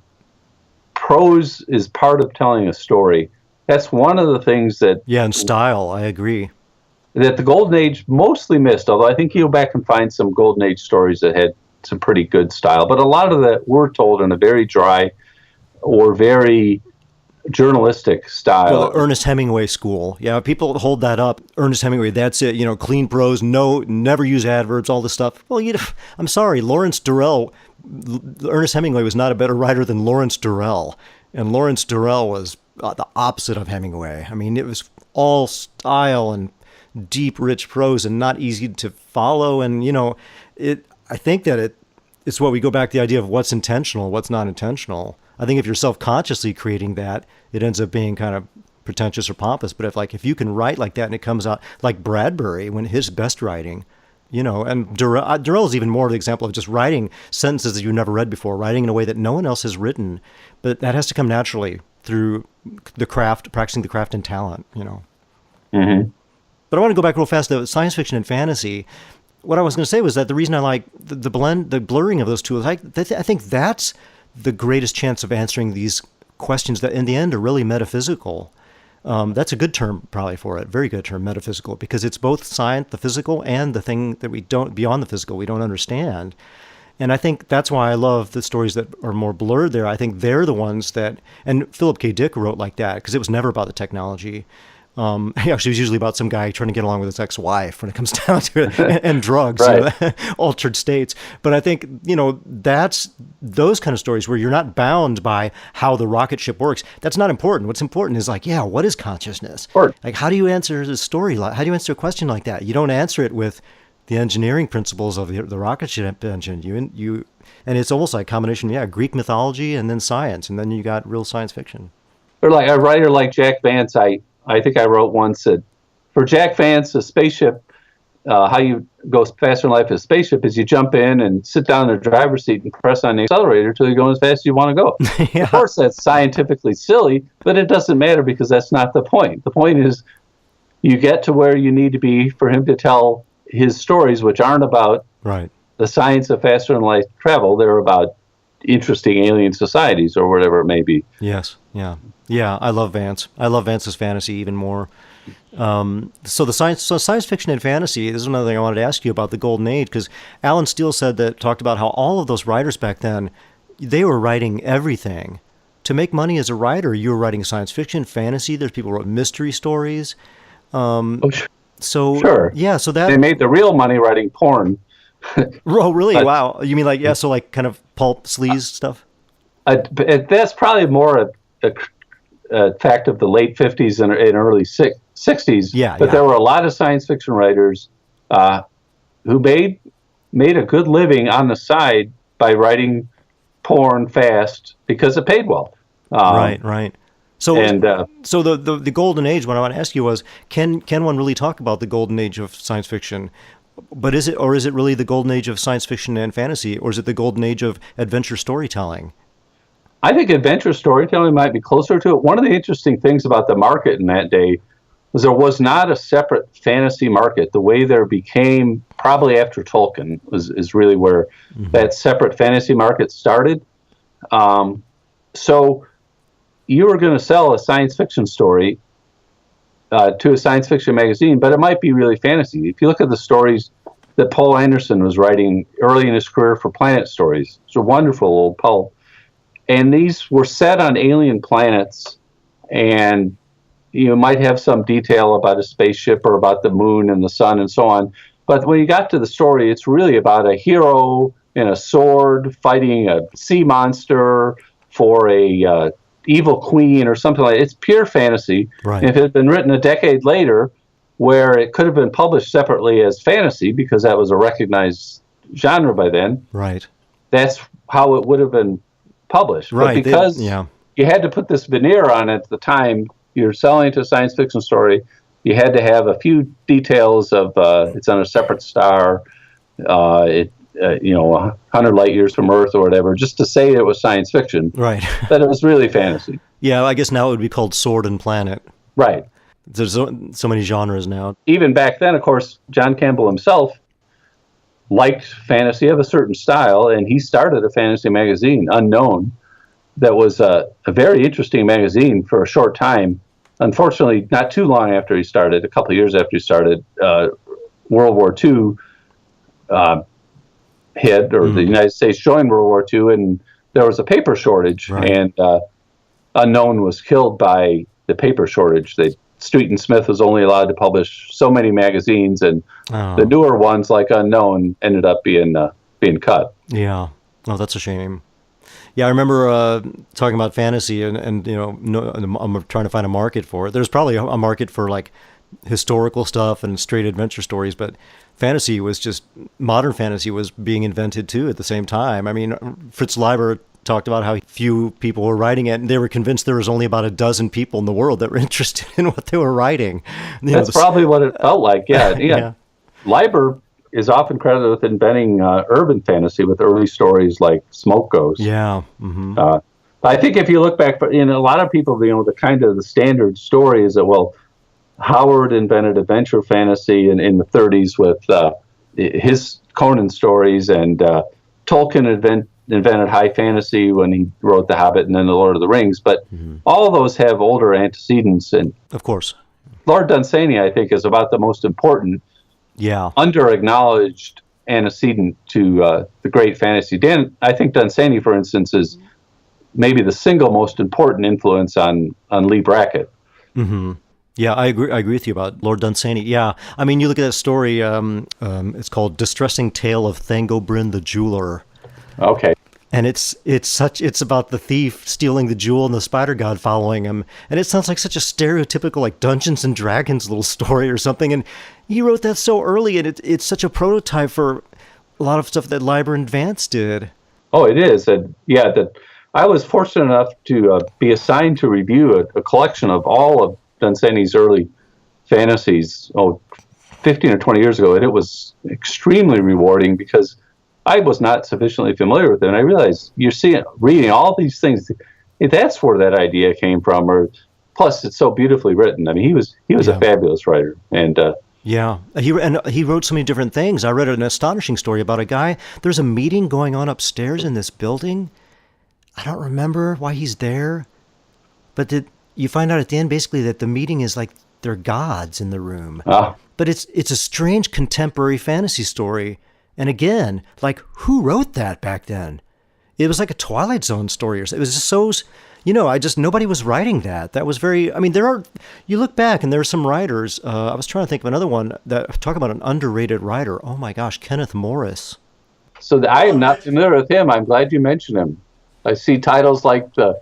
prose is part of telling a story. That's one of the things that... Yeah, and style, I agree. That the Golden Age mostly missed, although I think you go back and find some Golden Age stories that had some pretty good style. But a lot of that were told in a very dry or very journalistic style. Well, the Ernest Hemingway school. Yeah, people hold that up. Ernest Hemingway, that's it. Clean prose, never use adverbs, all this stuff. Well, I'm sorry, Ernest Hemingway was not a better writer than Lawrence Durrell. And Lawrence Durrell was the opposite of Hemingway. I mean, it was all style and deep, rich prose and not easy to follow. And, I think that it's what we go back to the idea of what's intentional, what's not intentional. I think if you're self-consciously creating that, it ends up being kind of pretentious or pompous. But if you can write like that and it comes out like Bradbury, when his best writing, and Durrell is even more of the example of just writing sentences that you've never read before, writing in a way that no one else has written. But that has to come naturally through the craft, practicing the craft and talent, Mm-hmm. But I want to go back real fast to science fiction and fantasy. What I was going to say was that the reason I like the blurring of those two is I think that's the greatest chance of answering these questions that in the end are really metaphysical. That's a good term probably for it, very good term, metaphysical, because it's both science, the physical, and the thing that we don't, beyond the physical, we don't understand. And I think that's why I love the stories that are more blurred there. I think they're the ones that, and Philip K. Dick wrote like that, because it was never about the technology. Actually, it was usually about some guy trying to get along with his ex-wife when it comes down to it, and drugs, Right. Altered states. But I think, that's those kind of stories where you're not bound by how the rocket ship works. That's not important. What's important is what is consciousness? Sure. Like, how do you answer a story? How do you answer a question like that? You don't answer it with the engineering principles of the rocket ship engine. And it's almost like a combination, Greek mythology and then science, and then you got real science fiction. Or like a writer like Jack Vance, I think I wrote once that for Jack Vance, a spaceship, how you go faster in life as a spaceship is you jump in and sit down in the driver's seat and press on the accelerator until you're going as fast as you want to go. Yeah. Of course, that's scientifically silly, but it doesn't matter because that's not the point. The point is you get to where you need to be for him to tell his stories, which aren't about the science of faster than light travel. They're about interesting alien societies or whatever it may be. Yes. Yeah. Yeah. I love Vance. I love Vance's fantasy even more. So science fiction and fantasy, this is another thing I wanted to ask you about the Golden Age, because Alan Steele talked about how all of those writers back then, they were writing everything. To make money as a writer, you were writing science fiction, fantasy. There's people who wrote mystery stories. So sure. Yeah, so that they made the real money writing porn. Oh, really? But, wow. You mean so like kind of pulp sleaze stuff? That's probably more a fact of the late 50s and early 60s. Yeah. But there were a lot of science fiction writers who made a good living on the side by writing porn fast because it paid well. Right. So, so the Golden Age, what I want to ask you was, can one really talk about the Golden Age of science fiction? But is it really the Golden Age of science fiction and fantasy, or is it the Golden Age of adventure storytelling? I think adventure storytelling might be closer to it. One of the interesting things about the market in that day was there was not a separate fantasy market. The way there became, probably after Tolkien, is really where that separate fantasy market started. So you were going to sell a science fiction story to a science fiction magazine, but it might be really fantasy. If you look at the stories that Poul Anderson was writing early in his career for Planet Stories, it's a wonderful old pulp. And these were set on alien planets, and you might have some detail about a spaceship or about the moon and the sun and so on. But when you got to the story, it's really about a hero and a sword fighting a sea monster for a evil queen or something like that. It's pure fantasy. Right. And if it had been written a decade later, where it could have been published separately as fantasy because that was a recognized genre by then, right, that's how it would have been published. Right. But because you had to put this veneer on it at the time, you're selling to a science fiction story, you had to have a few details of it's on a separate star, 100 light years from Earth or whatever, just to say it was science fiction. Right. But it was really fantasy. Yeah, I guess now it would be called Sword and Planet. Right. There's so many genres now. Even back then, of course, John Campbell himself liked fantasy of a certain style, and he started a fantasy magazine, Unknown, that was a very interesting magazine for a short time. Unfortunately, not too long after he started, a couple of years after he started, World War II hit, or the United States joined World War II, and there was a paper shortage. Right. And Unknown was killed by the paper shortage. Street and Smith was only allowed to publish so many magazines, and the newer ones like Unknown ended up being cut. Yeah. Oh, that's a shame. Yeah, I remember talking about fantasy, and I'm trying to find a market for it. There's probably a market for like historical stuff and straight adventure stories, but modern fantasy was being invented too at the same time. I mean, Fritz Leiber talked about how few people were writing it, and they were convinced there was only about a dozen people in the world that were interested in what they were writing. That's probably what it felt like. Yeah. Yeah. Leiber is often credited with inventing urban fantasy with early stories like Smoke Ghost. Yeah. Mm-hmm. I think if you look back, a lot of people, the standard story is that, well, Howard invented adventure fantasy in the 30s with his Conan stories, and Tolkien invented high fantasy when he wrote The Hobbit and then The Lord of the Rings. But all of those have older antecedents. And of course, Lord Dunsany, I think, is about the most important, under-acknowledged antecedent to the great fantasy. I think Dunsany, for instance, is maybe the single most important influence on Lee Brackett. Mm-hmm. Yeah, I agree with you about Lord Dunsany. Yeah, I mean, you look at that story. It's called "Distressing Tale of Thangobrin the Jeweler." Okay. And it's about the thief stealing the jewel and the spider god following him. And it sounds like such a stereotypical like Dungeons and Dragons little story or something. And he wrote that so early, and it's such a prototype for a lot of stuff that Leiber and Vance did. Oh, it is. And I was fortunate enough to be assigned to review a collection of all of Dunsany's early fantasies, 15 or 20 years ago. And it was extremely rewarding because I was not sufficiently familiar with it, and I realized reading all these things. That's where that idea came from. Or plus, it's so beautifully written. I mean, he was a fabulous writer, and he wrote so many different things. I read an astonishing story about a guy. There's a meeting going on upstairs in this building. I don't remember why he's there, but you find out at the end basically that the meeting is like they're gods in the room. But it's a strange contemporary fantasy story. And again, like, who wrote that back then? It was like a Twilight Zone story. It was just so, nobody was writing that. That was very, I mean, you look back and there are some writers. I was trying to think of another one that talk about an underrated writer. Oh my gosh, Kenneth Morris. So I am not familiar with him. I'm glad you mentioned him. I see titles like the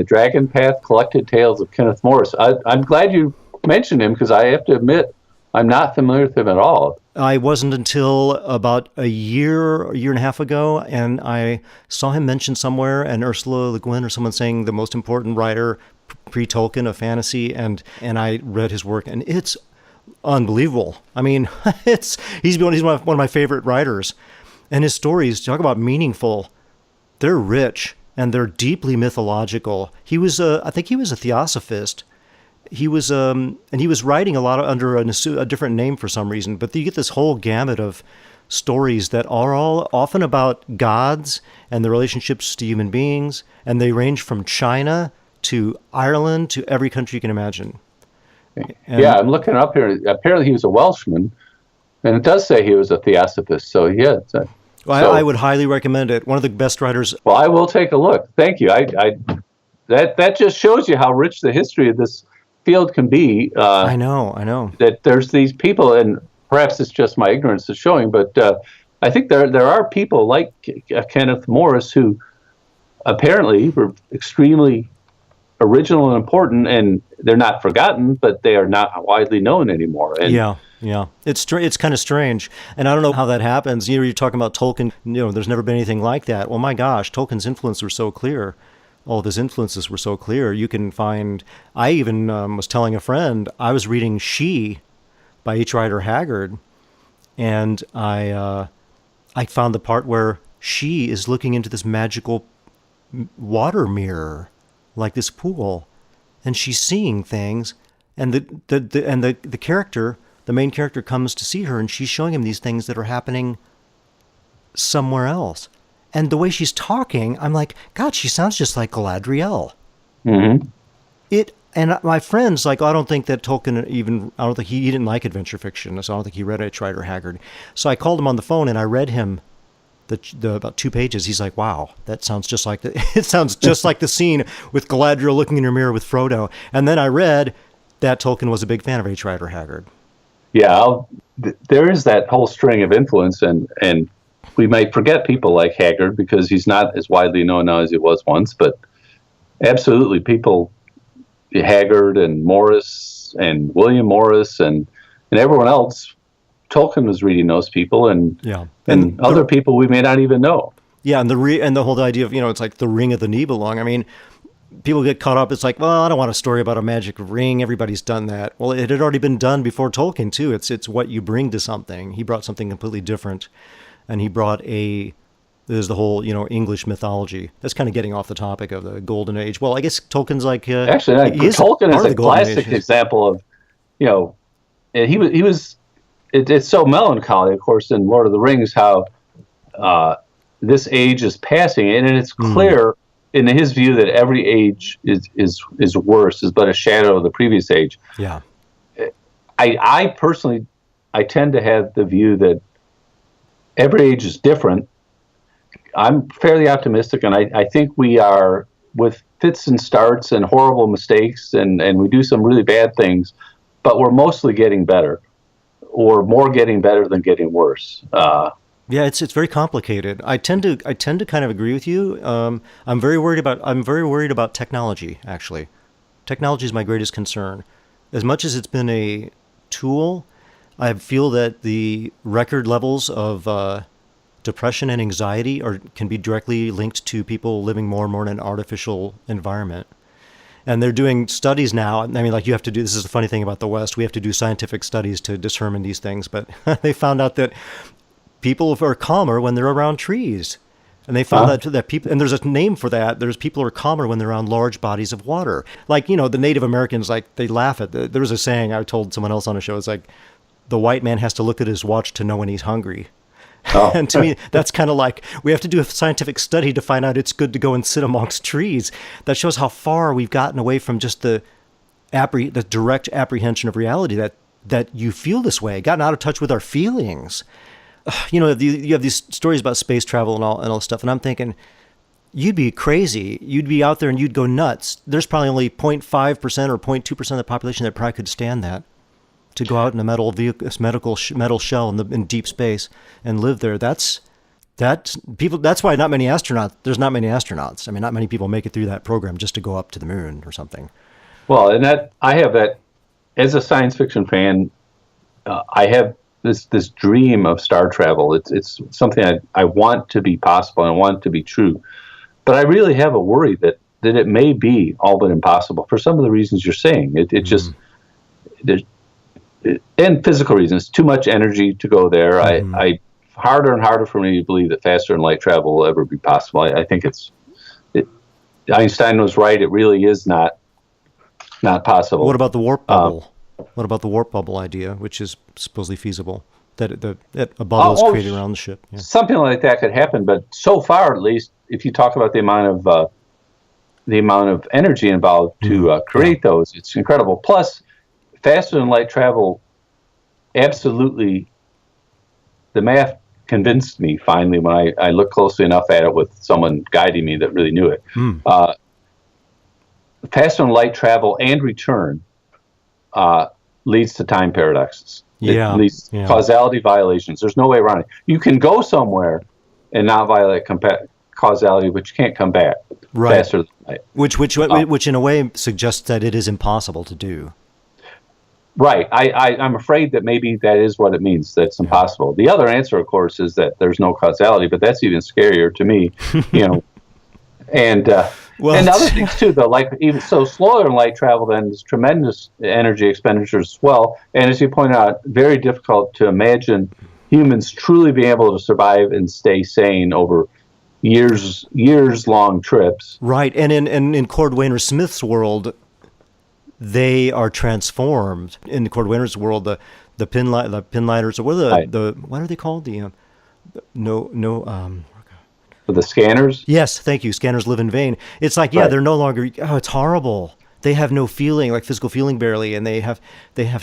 Dragon Path Collected Tales of Kenneth Morris. I'm glad you mentioned him because I have to admit, I'm not familiar with him at all. I wasn't until about a year and a half ago, and I saw him mentioned somewhere, and Ursula Le Guin or someone saying the most important writer pre-Tolkien of fantasy, and I read his work, and it's unbelievable. I mean, he's one of my favorite writers, and his stories, talk about meaningful, they're rich, and they're deeply mythological. I think he was a theosophist. He was writing a lot under a different name for some reason, but you get this whole gamut of stories that are all often about gods and the relationships to human beings, and they range from China to Ireland to every country you can imagine. I'm looking up here. Apparently he was a Welshman, and it does say he was a theosophist, so yeah. I would highly recommend it. One of the best writers. Well, I will take a look. Thank you. That just shows you how rich the history of this field can be. I know. That there's these people, and perhaps it's just my ignorance that's showing, but I think there are people like Kenneth Morris who apparently were extremely original and important, and they're not forgotten, but they are not widely known anymore. And yeah. It's kind of strange, and I don't know how that happens. You're talking about Tolkien. There's never been anything like that. Well, my gosh, Tolkien's influence was so clear. All of his influences were so clear. You can find. I even was telling a friend I was reading She by H. Rider Haggard, and I found the part where she is looking into this magical water mirror, like this pool, and she's seeing things, and the character, the main character, comes to see her, and she's showing him these things that are happening somewhere else. And the way she's talking, I'm like, God, she sounds just like Galadriel. Mm-hmm. And my friend's like, I don't think that Tolkien I don't think he didn't like adventure fiction, so I don't think he read H. Rider Haggard. So I called him on the phone and I read him the about 2 pages, he's like, wow, that sounds just like it sounds just like the scene with Galadriel looking in her mirror with Frodo. And then I read that Tolkien was a big fan of H. Rider Haggard. Yeah, there is that whole string of influence, and we might forget people like Haggard because he's not as widely known now as he was once, but absolutely people, Haggard and Morris and William Morris and everyone else, Tolkien was reading those people, and other people we may not even know. Yeah, and the whole idea of, it's like the Ring of the Nibelung. I mean, people get caught up. It's like, well, I don't want a story about a magic ring. Everybody's done that. Well, it had already been done before Tolkien too. It's what you bring to something. He brought something completely different, and he brought there's the whole, English mythology. That's kind of getting off the topic of the Golden Age. Well, I guess Tolkien's like actually, Tolkien is a classic example of, and he was. It's so melancholy, of course, in Lord of the Rings how this age is passing, and it's clear in his view that every age is worse, is but a shadow of the previous age. Yeah, I personally tend to have the view that every age is different. I'm fairly optimistic, and I think we are, with fits and starts and horrible mistakes, and we do some really bad things, but we're mostly getting better, or more getting better than getting worse. Yeah, it's very complicated. I tend to kind of agree with you. I'm very worried about technology. Actually, technology is my greatest concern. As much as it's been a tool, I feel that the record levels of depression and anxiety can be directly linked to people living more and more in an artificial environment. And they're doing studies now. I mean, like, this is the funny thing about the West, we have to do scientific studies to determine these things, but they found out that people are calmer when they're around trees. And they found that people, and there's a name for that, people are calmer when they're around large bodies of water. Like, the Native Americans, like, they laugh at there was a saying I told someone else on a show, it's like, the white man has to look at his watch to know when he's hungry. Oh. And to me, that's kind of like, we have to do a scientific study to find out it's good to go and sit amongst trees. That shows how far we've gotten away from just the direct apprehension of reality, that you feel this way, gotten out of touch with our feelings. You have these stories about space travel and all this stuff, and I'm thinking, you'd be crazy. You'd be out there and you'd go nuts. There's probably only 0.5% or 0.2% of the population that probably could stand that. To go out in a metal shell in deep space and live there. That's why not many astronauts. There's not many astronauts. I mean, not many people make it through that program just to go up to the moon or something. Well, and I have that as a science fiction fan. I have this dream of star travel. It's something I want to be possible and I want it to be true. But I really have a worry that it may be all but impossible for some of the reasons you're saying. It just there's. And physical reasons, too much energy to go there. I harder and harder for me to believe that faster than light travel will ever be possible. I think Einstein was right. It really is not possible. What about the warp bubble? What about the warp bubble idea, which is supposedly feasible? That a bubble is created around the ship. Yeah. Something like that could happen, but so far, at least, if you talk about the amount of energy involved to create those, it's incredible. Plus, faster than light travel, absolutely, the math convinced me finally when I looked closely enough at it with someone guiding me that really knew it. Faster than light travel and return leads to time paradoxes. Yeah. It leads to causality violations. There's no way around it. You can go somewhere and not violate causality, but you can't come back faster than light. Which in a way suggests that it is impossible to do. Right. I'm afraid that maybe that is what it means, that it's impossible. The other answer, of course, is that there's no causality, but that's even scarier to me, And other things, too, though, like even so slower than light travel, then there's tremendous energy expenditures as well. And as you point out, very difficult to imagine humans truly being able to survive and stay sane over years-long trips. Right. And in Cordwainer Smith's world, they are transformed. In Cordwainer's world, the pinlighters, or what are they called? The scanners? Yes, thank you. Scanners live in vain. It's like, they're no longer, it's horrible. they have no feeling, like physical feeling barely, and they have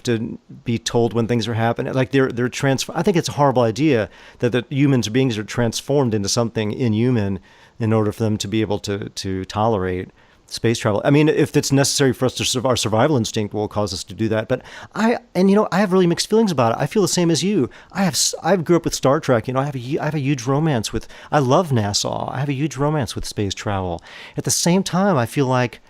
to be told when things are happening. Like they're I think it's a horrible idea that the humans beings are transformed into something inhuman in order for them to be able to tolerate space travel. I mean, if it's necessary for us to survive, our survival instinct will cause us to do that. But I have really mixed feelings about it. I feel the same as you. I grew up with Star Trek. I have a huge romance with. I love NASA. I have a huge romance with space travel. At the same time, I feel like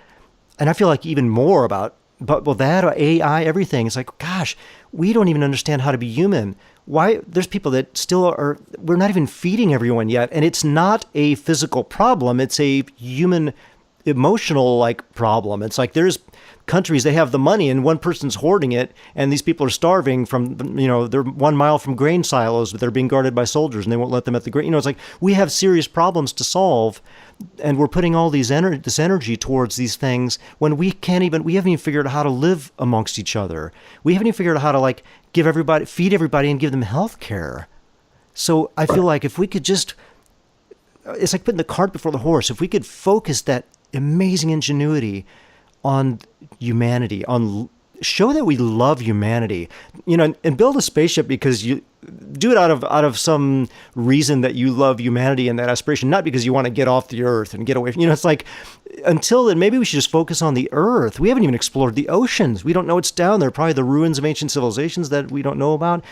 even more about. But with that, AI, everything, it's like, gosh, we don't even understand how to be human. Why? There's people that still are. We're not even feeding everyone yet, and it's not a physical problem. It's a human emotional problem. It's like there's countries, they have the money and one person's hoarding it, and these people are starving from, they're 1 mile from grain silos, but they're being guarded by soldiers and they won't let them at the grain. It's like we have serious problems to solve, and we're putting all this energy towards these things when we haven't even figured out how to live amongst each other. We haven't even figured out how to feed everybody and give them health care. So I feel like if we could just, it's like putting the cart before the horse. If we could focus that amazing ingenuity on humanity, show that we love humanity, and build a spaceship because you do it out of some reason that you love humanity and that aspiration, not because you want to get off the earth and get away from, it's like, until then, maybe we should just focus on the earth. We haven't even explored the oceans. We don't know what's down there. Probably the ruins of ancient civilizations that we don't know about.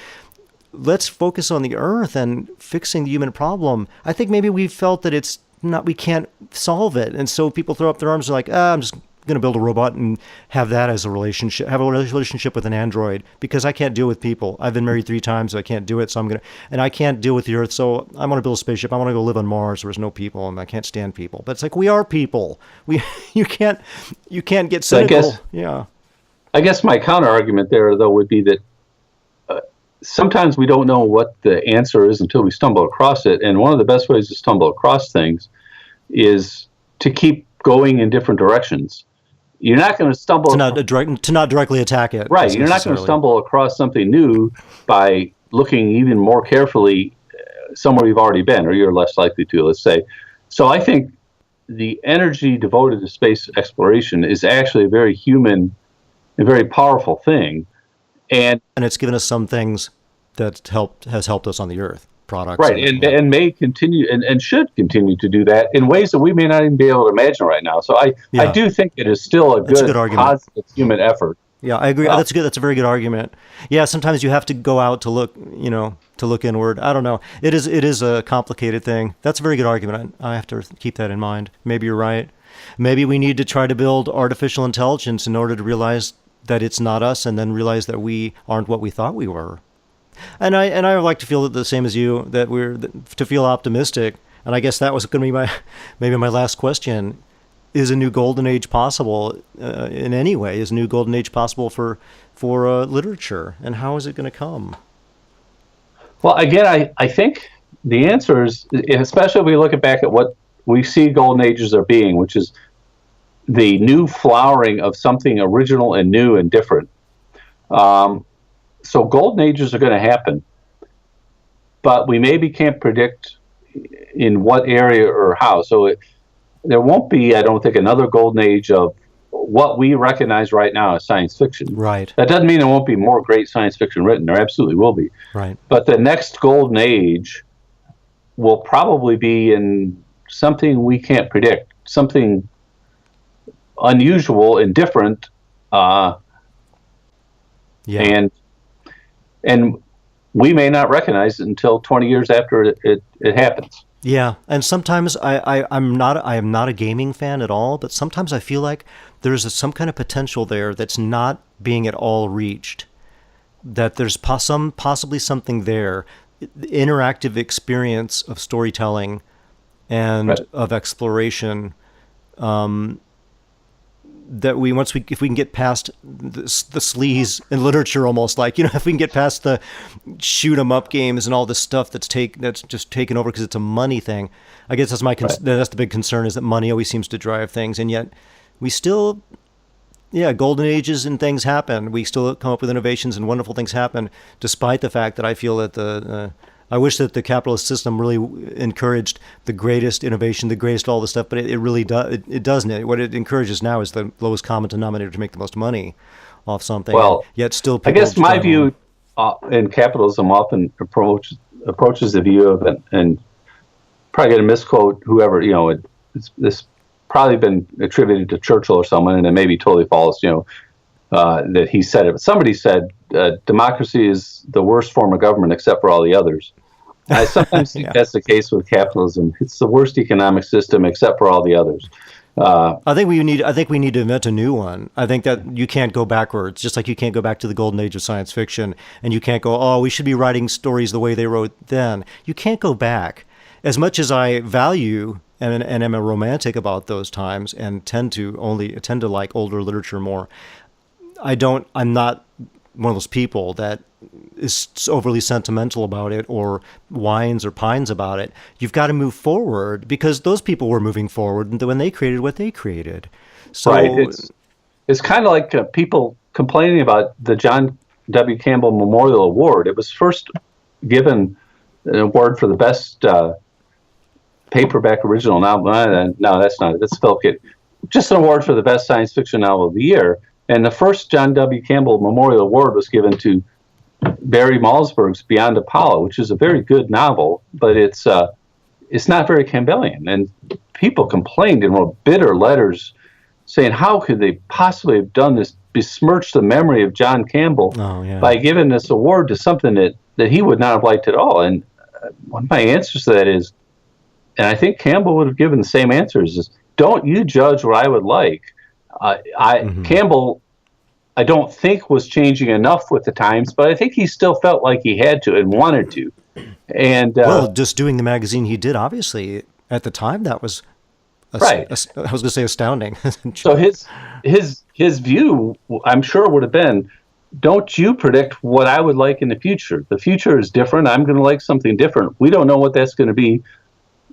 Let's focus on the earth and fixing the human problem. I think maybe we felt that we can't solve it. And so people throw up their arms and are like, I'm just going to build a robot and have that as a relationship with an android because I can't deal with people. I've been married 3 times, so I can't do it. So and I can't deal with the earth. So I want to build a spaceship. I want to go live on Mars where there's no people and I can't stand people. But it's like, we are people. You can't get cynical. I guess my counter argument there though would be that sometimes we don't know what the answer is until we stumble across it. And one of the best ways to stumble across things is to keep going in different directions. You're not going to stumble to not directly attack it. Right. You're not going to stumble across something new by looking even more carefully somewhere you've already been, or you're less likely to, let's say. So I think the energy devoted to space exploration is actually a very human and very powerful thing. And it's given us some things that has helped us on the earth, products. Right, and may continue and should continue to do that in ways that we may not even be able to imagine right now. So I do think it is still a good positive human effort. Yeah, I agree. That's good. That's a very good argument. Yeah, sometimes you have to go out to look, to look inward. I don't know. It is a complicated thing. That's a very good argument. I have to keep that in mind. Maybe you're right. Maybe we need to try to build artificial intelligence in order to realize that it's not us, and then realize that we aren't what we thought we were. And I would like to feel the same as you, that to feel optimistic. And I guess that was going to be my last question. Is a new golden age possible in any way? Is a new golden age possible for literature? And how is it going to come? Well, again, I think the answer is, especially if we look back at what we see golden ages are being, which is the new flowering of something original and new and different. So golden ages are going to happen, but we maybe can't predict in what area or how. So there won't be, I don't think, another golden age of what we recognize right now as science fiction. Right. That doesn't mean there won't be more great science fiction written. There absolutely will be. Right. But the next golden age will probably be in something we can't predict, something unusual and different, and we may not recognize it until 20 years after it happens. Yeah, and sometimes I am not a gaming fan at all, but sometimes I feel like there's some kind of potential there that's not being at all reached. That there's possibly something there, the interactive experience of storytelling and of exploration. That if we can get past the sleaze in literature, almost like, if we can get past the shoot 'em up games and all this stuff that's just taken over because it's a money thing. I guess that's that's the big concern, is that money always seems to drive things, and yet we still, golden ages and things happen. We still come up with innovations and wonderful things happen, despite the fact that I feel that I wish that the capitalist system really encouraged the greatest innovation, the greatest all this stuff, but it really it doesn't. What it encourages now is the lowest common denominator to make the most money off something. Well, yet still, I people guess my view in capitalism often approaches the view of it, and probably going to misquote whoever, it's probably been attributed to Churchill or someone, and it may be totally false, that he said it. But somebody said democracy is the worst form of government except for all the others. I sometimes think that's the case with capitalism. It's the worst economic system except for all the others. I think we need to invent a new one. I think that you can't go backwards, just like you can't go back to the golden age of science fiction, and you can't go, oh, we should be writing stories the way they wrote then. You can't go back. As much as I value and am a romantic about those times and tend to like older literature more, I'm not one of those people that is overly sentimental about it or whines or pines about it. You've got to move forward because those people were moving forward when they created what they created. So right. It's kind of like people complaining about the John W. Campbell Memorial Award. It was first given an award for the best paperback original novel. No, that's not it. That's Philip K. Just an award for the best science fiction novel of the year. And the first John W. Campbell Memorial Award was given to Barry Malzberg's Beyond Apollo, which is a very good novel, but it's not very Campbellian. And people complained and wrote bitter letters saying, how could they possibly have done this, besmirch the memory of John Campbell by giving this award to something that he would not have liked at all? And one of my answers to that is, and I think Campbell would have given the same answers, is don't you judge what I would like. Campbell, I don't think, was changing enough with the times, but I think he still felt like he had to and wanted to. And just doing the magazine he did, obviously, at the time, that was right. I was going to say astounding. So his view, I'm sure, would have been, don't you predict what I would like in the future. The future is different. I'm going to like something different. We don't know what that's going to be.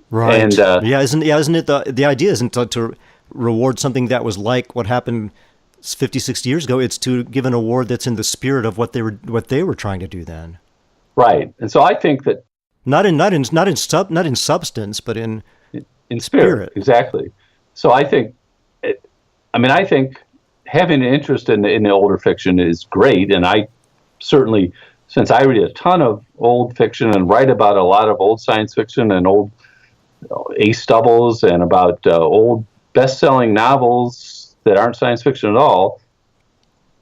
Right. And isn't it the idea isn't to reward something that was like what happened 50, 60 years ago. It's to give an award that's in the spirit of what they were trying to do then. Right. And so I think that not in substance, but in spirit. Exactly. So I think I think having an interest in the older fiction is great, and I certainly, since I read a ton of old fiction and write about a lot of old science fiction and old ace doubles and about old best-selling novels that aren't science fiction at all,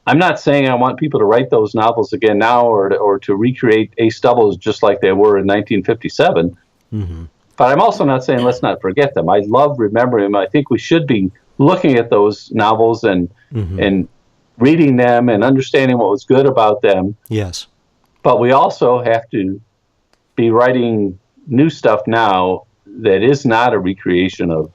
I'm not saying I want people to write those novels again now or to recreate ace doubles just like they were in 1957. Mm-hmm. But I'm also not saying let's not forget them. I love remembering them. I think we should be looking at those novels and reading them and understanding what was good about them. Yes. But we also have to be writing new stuff now that is not a recreation of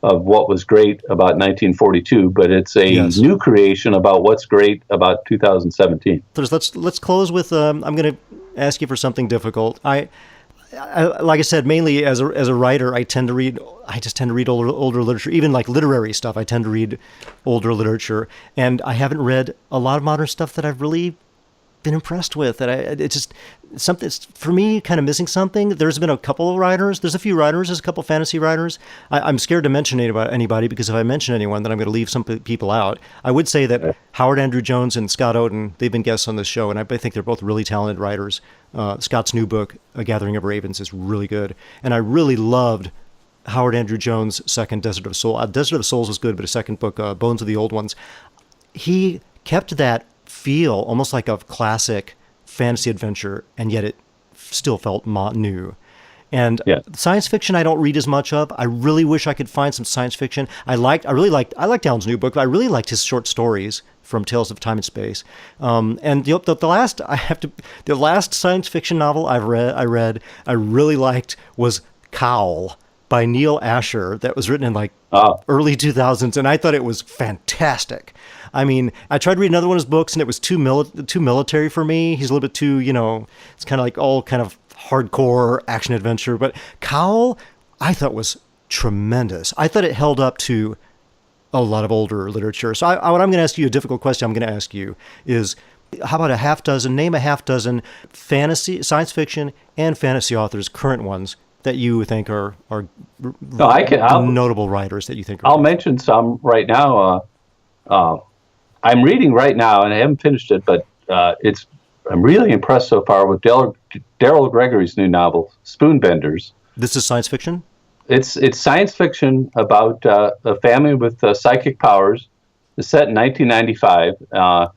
what was great about 1942, but it's a new creation about what's great about 2017. Let's close with I'm going to ask you for something difficult. I like I said, mainly as a writer, I tend to read older literature, even like literary stuff. I tend to read older literature, and I haven't read a lot of modern stuff that I've really been impressed with. It's just something for me, kind of missing something. There's been a couple of writers. There's a few writers. There's a couple of fantasy writers. I'm scared to mention anybody because if I mention anyone, then I'm going to leave some people out. I would say that Howard Andrew Jones and Scott Oden, they've been guests on this show, and I think they're both really talented writers. Scott's new book, A Gathering of Ravens, is really good, and I really loved Howard Andrew Jones' second Desert of Souls. Desert of Souls was good, but his second book, Bones of the Old Ones, he kept that feel almost like a classic fantasy adventure, and yet it still felt new. And science fiction I don't read as much of. I really wish I could find some science fiction. I liked Alan's new book, but I really liked his short stories from Tales of Time and Space. And the last science fiction novel I really liked was Cowl by Neil Asher, that was written in early 2000s, and I thought it was fantastic. I mean, I tried to read another one of his books, and it was too military for me. He's a little bit too, it's kind of like all kind of hardcore action adventure. But Cowl, I thought was tremendous. I thought it held up to a lot of older literature. So what I'm going to ask you, a difficult question I'm going to ask you is how about a half dozen? Name a half dozen fantasy, science fiction, and fantasy authors, current ones that you think are No, notable writers that you think. I'll mention some right now. I'm reading right now, and I haven't finished it, but I'm really impressed so far with Daryl Gregory's new novel, Spoonbenders. This is science fiction? It's science fiction about a family with psychic powers. It's set in 1995.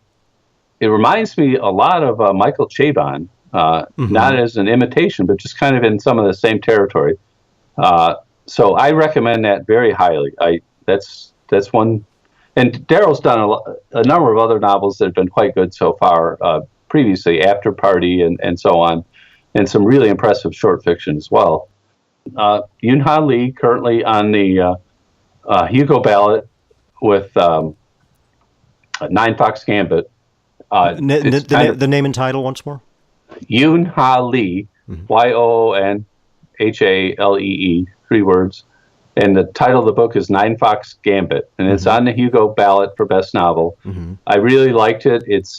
It reminds me a lot of Michael Chabon, not as an imitation, but just kind of in some of the same territory. So I recommend that very highly. That's one. And Daryl's done a number of other novels that have been quite good so far previously, After Party and so on, and some really impressive short fiction as well. Yoon-Ha Lee, currently on the Hugo ballot with Nine Fox Gambit. The name and title once more? Yoon-Ha Lee, Yoonhalee, 3 words. And the title of the book is Nine Fox Gambit, and it's on the Hugo ballot for Best Novel. I really liked it. It's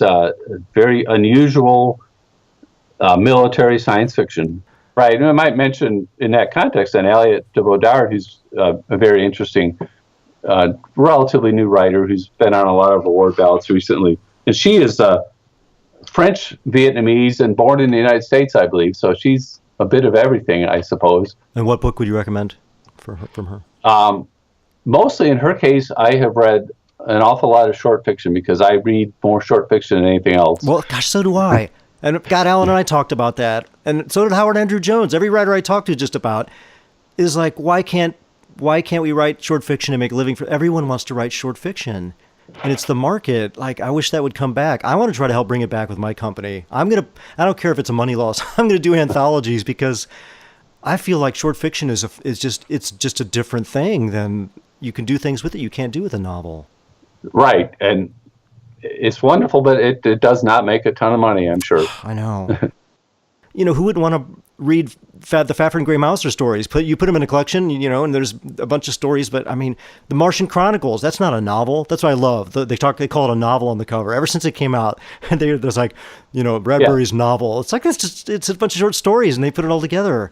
very unusual military science fiction. Right, and I might mention in that context then Aliette de Bodard, who's a very interesting, relatively new writer who's been on a lot of award ballots recently. And she is French, Vietnamese, and born in the United States, I believe. So she's a bit of everything, I suppose. And what book would you recommend from her? Mostly in her case, I have read an awful lot of short fiction because I read more short fiction than anything else. Well, gosh, so do I. And God, Alan and I talked about that. And so did Howard Andrew Jones. Every writer I talked to just about is like, why can't we write short fiction and make a living for everyone wants to write short fiction? And it's the market. Like, I wish that would come back. I want to try to help bring it back with my company. I don't care if it's a money loss. I'm going to do anthologies because I feel like short fiction is just a different thing than you can do things with it you can't do with a novel. Right. And it's wonderful, but it does not make a ton of money, I'm sure. I know. Who wouldn't want to read the Fafhrd and Grey Mouser stories? You put them in a collection, and there's a bunch of stories. But I mean, the Martian Chronicles, that's not a novel. That's what I love. They call it a novel on the cover. Ever since it came out, and there's like, Bradbury's novel. It's like it's a bunch of short stories, and they put it all together.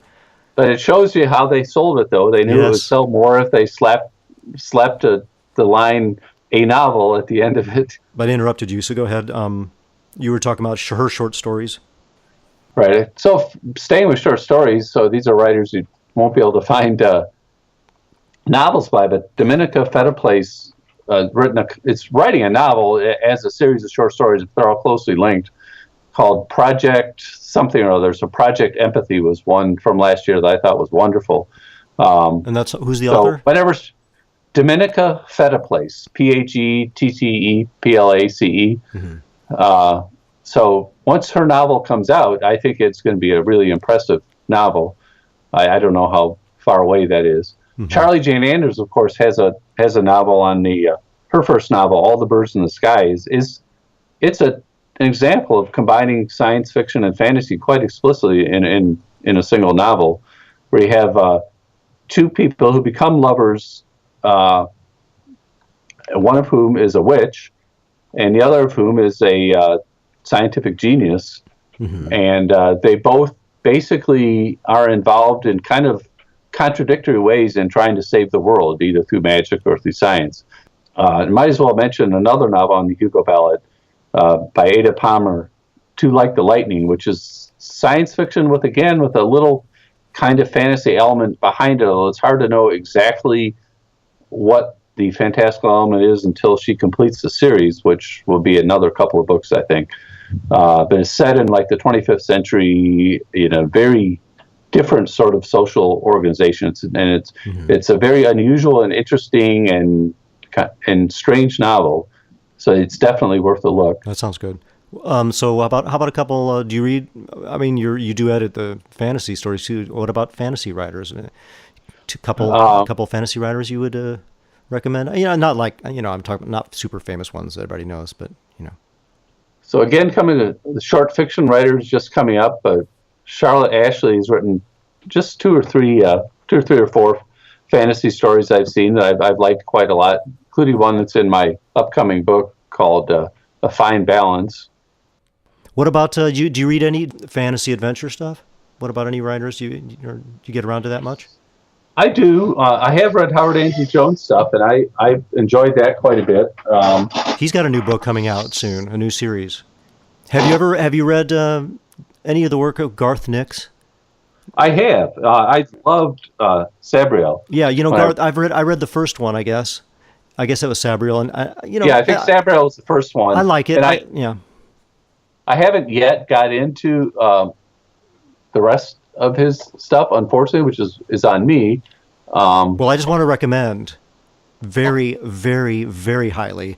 But it shows you how they sold it, though. They knew it would sell more if they slapped the line "a novel" at the end of it. But I interrupted you, so go ahead. You were talking about her short stories. Right. So staying with short stories, so these are writers you won't be able to find novels by, but Dominica Fetterplace it's writing a novel as a series of short stories. They're all closely linked, called Project something or other. So Project Empathy was one from last year that I thought was wonderful. And that's who's the author? Dominica Fetterplace, Phetteplace. So once her novel comes out, I think it's going to be a really impressive novel. I don't know how far away that is. Charlie Jane Anders, of course, has a novel on her first novel, All the Birds in the Sky. It's an example of combining science fiction and fantasy quite explicitly in a single novel, where you have 2 people who become lovers, one of whom is a witch, and the other of whom is a scientific genius, and they both basically are involved in kind of contradictory ways in trying to save the world, either through magic or through science. Might as well mention another novel on the Hugo ballot by Ada Palmer, Too Like the Lightning, which is science fiction with a little kind of fantasy element behind it, although it's hard to know exactly what the fantastical element is until she completes the series, which will be another couple of books, I think. But it's set in like the 25th century in a very different sort of social organization. It's a very unusual and interesting and strange novel. So it's definitely worth a look. That sounds good. So how about a couple? Do you read? I mean, you do edit the fantasy stories too. What about fantasy writers? A couple fantasy writers you would recommend? Not like I'm talking not super famous ones that everybody knows, but So again, coming to the short fiction writers just coming up, Charlotte Ashley has written just two or three or four fantasy stories I've seen that I've liked quite a lot, including one that's in my upcoming book called A Fine Balance. What about, do you read any fantasy adventure stuff? What about any writers? Do you get around to that much? I do. I have read Howard Andrew Jones stuff, and I enjoyed that quite a bit. He's got a new book coming out soon, a new series. Have you read any of the work of Garth Nix? I have. I loved Sabriel. Yeah, Garth. I read the first one. I guess it was Sabriel, and I think Sabriel was the first one. I like it. And I haven't yet got into the rest of his stuff, unfortunately, which is on me. Well, I just want to recommend very, very, very highly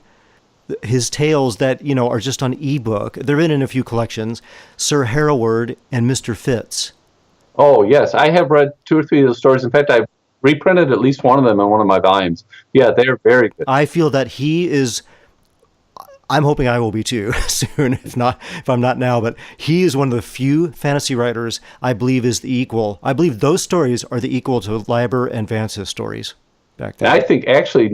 his tales that are just on ebook. They're in a few collections. Sir Hereward and Mr. Fitz. Oh yes, I have read 2 or 3 of those stories. In fact, I've reprinted at least one of them in one of my volumes. Yeah, they're very good. I feel that he is. I'm hoping I will be too soon, if I'm not now, but he is one of the few fantasy writers I believe is the equal. I believe those stories are the equal to Leiber and Vance's stories back then. And I think actually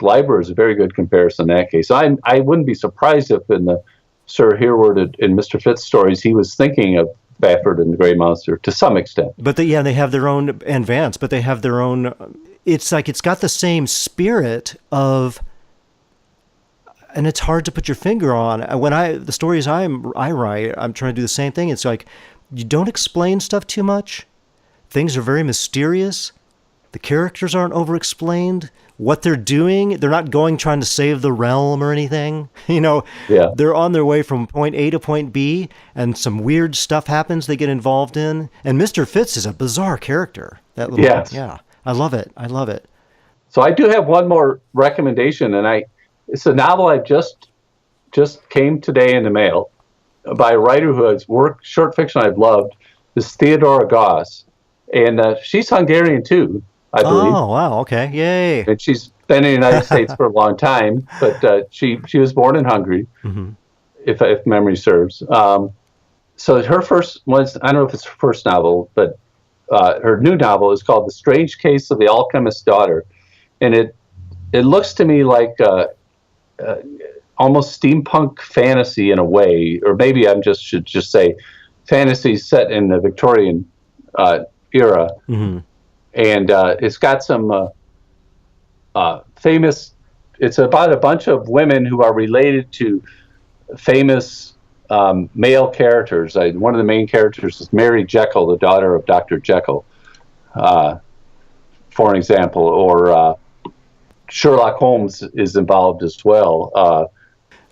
Leiber is a very good comparison in that case. I wouldn't be surprised if in the Sir Hereward and Mr. Fitz stories, he was thinking of Bafford and the Grey Monster to some extent. But they have their own, and Vance, but they have their own, it's like it's got the same spirit of, and it's hard to put your finger on. When the stories I write, I'm trying to do the same thing. It's like, you don't explain stuff too much. Things are very mysterious. The characters aren't over-explained. What they're doing, they're not trying to save the realm or anything. They're on their way from point A to point B, and some weird stuff happens they get involved in. And Mr. Fitz is a bizarre character. Yeah, I love it. So I do have one more recommendation, and it's a novel I just came today in the mail by a writer who has worked short fiction I've loved. This is Theodora Goss, and she's Hungarian too, I believe. Oh wow, okay, yay! And she's been in the United States for a long time, but she was born in Hungary, if memory serves. So her first was, I don't know if it's her first novel, but her new novel is called The Strange Case of the Alchemist's Daughter, and it looks to me like almost steampunk fantasy in a way, or maybe should just say fantasy set in the Victorian era. And it's got some famous. It's about a bunch of women who are related to famous male characters. One of the main characters is Mary Jekyll, the daughter of Dr. Jekyll, for an example, or Sherlock Holmes is involved as well.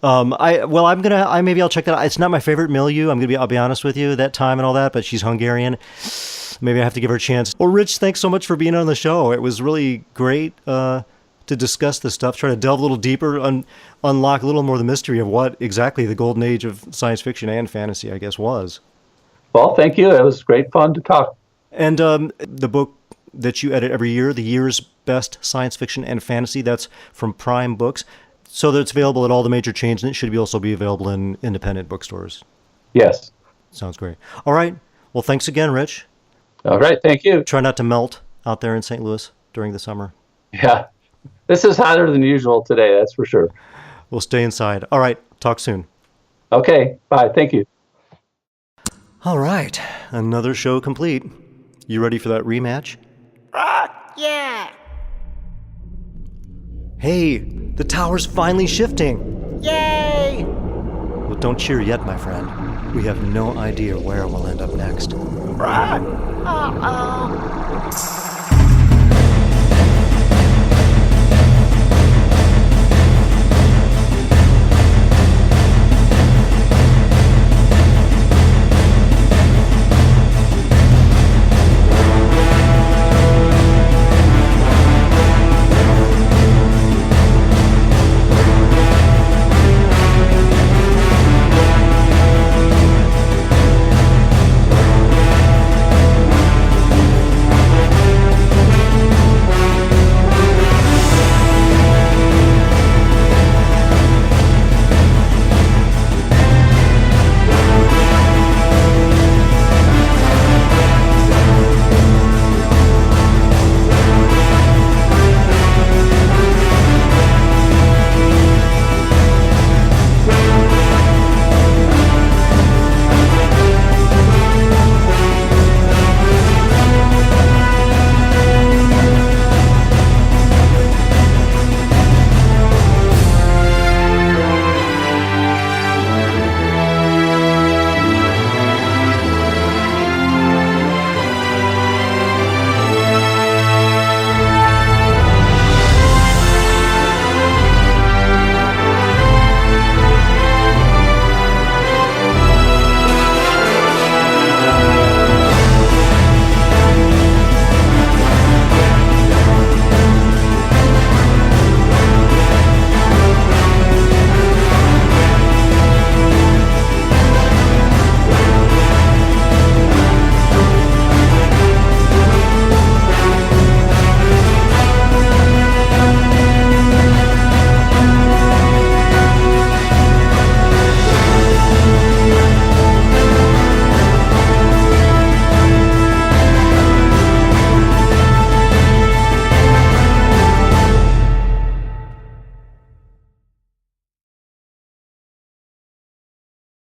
Maybe I'll check that out. It's not my favorite milieu. I'll be honest with you, that time and all that, but she's Hungarian. Maybe I have to give her a chance. Well, Rich, thanks so much for being on the show. It was really great to discuss this stuff, try to delve a little deeper, unlock a little more of the mystery of what exactly the golden age of science fiction and fantasy, I guess, was. Well, thank you. It was great fun to talk. And the book that you edit every year, the year's best science fiction and fantasy, that's from Prime Books. So that it's available at all the major chains, and it should also be available in independent bookstores. Yes. Sounds great. All right. Well, thanks again, Rich. All right. Thank you. Try not to melt out there in St. Louis during the summer. Yeah. This is hotter than usual today, that's for sure. We'll stay inside. All right. Talk soon. Okay. Bye. Thank you. All right. Another show complete. You ready for that rematch? Yeah! Hey, the tower's finally shifting. Yay! Well, don't cheer yet, my friend. We have no idea where we'll end up next. Uh-oh.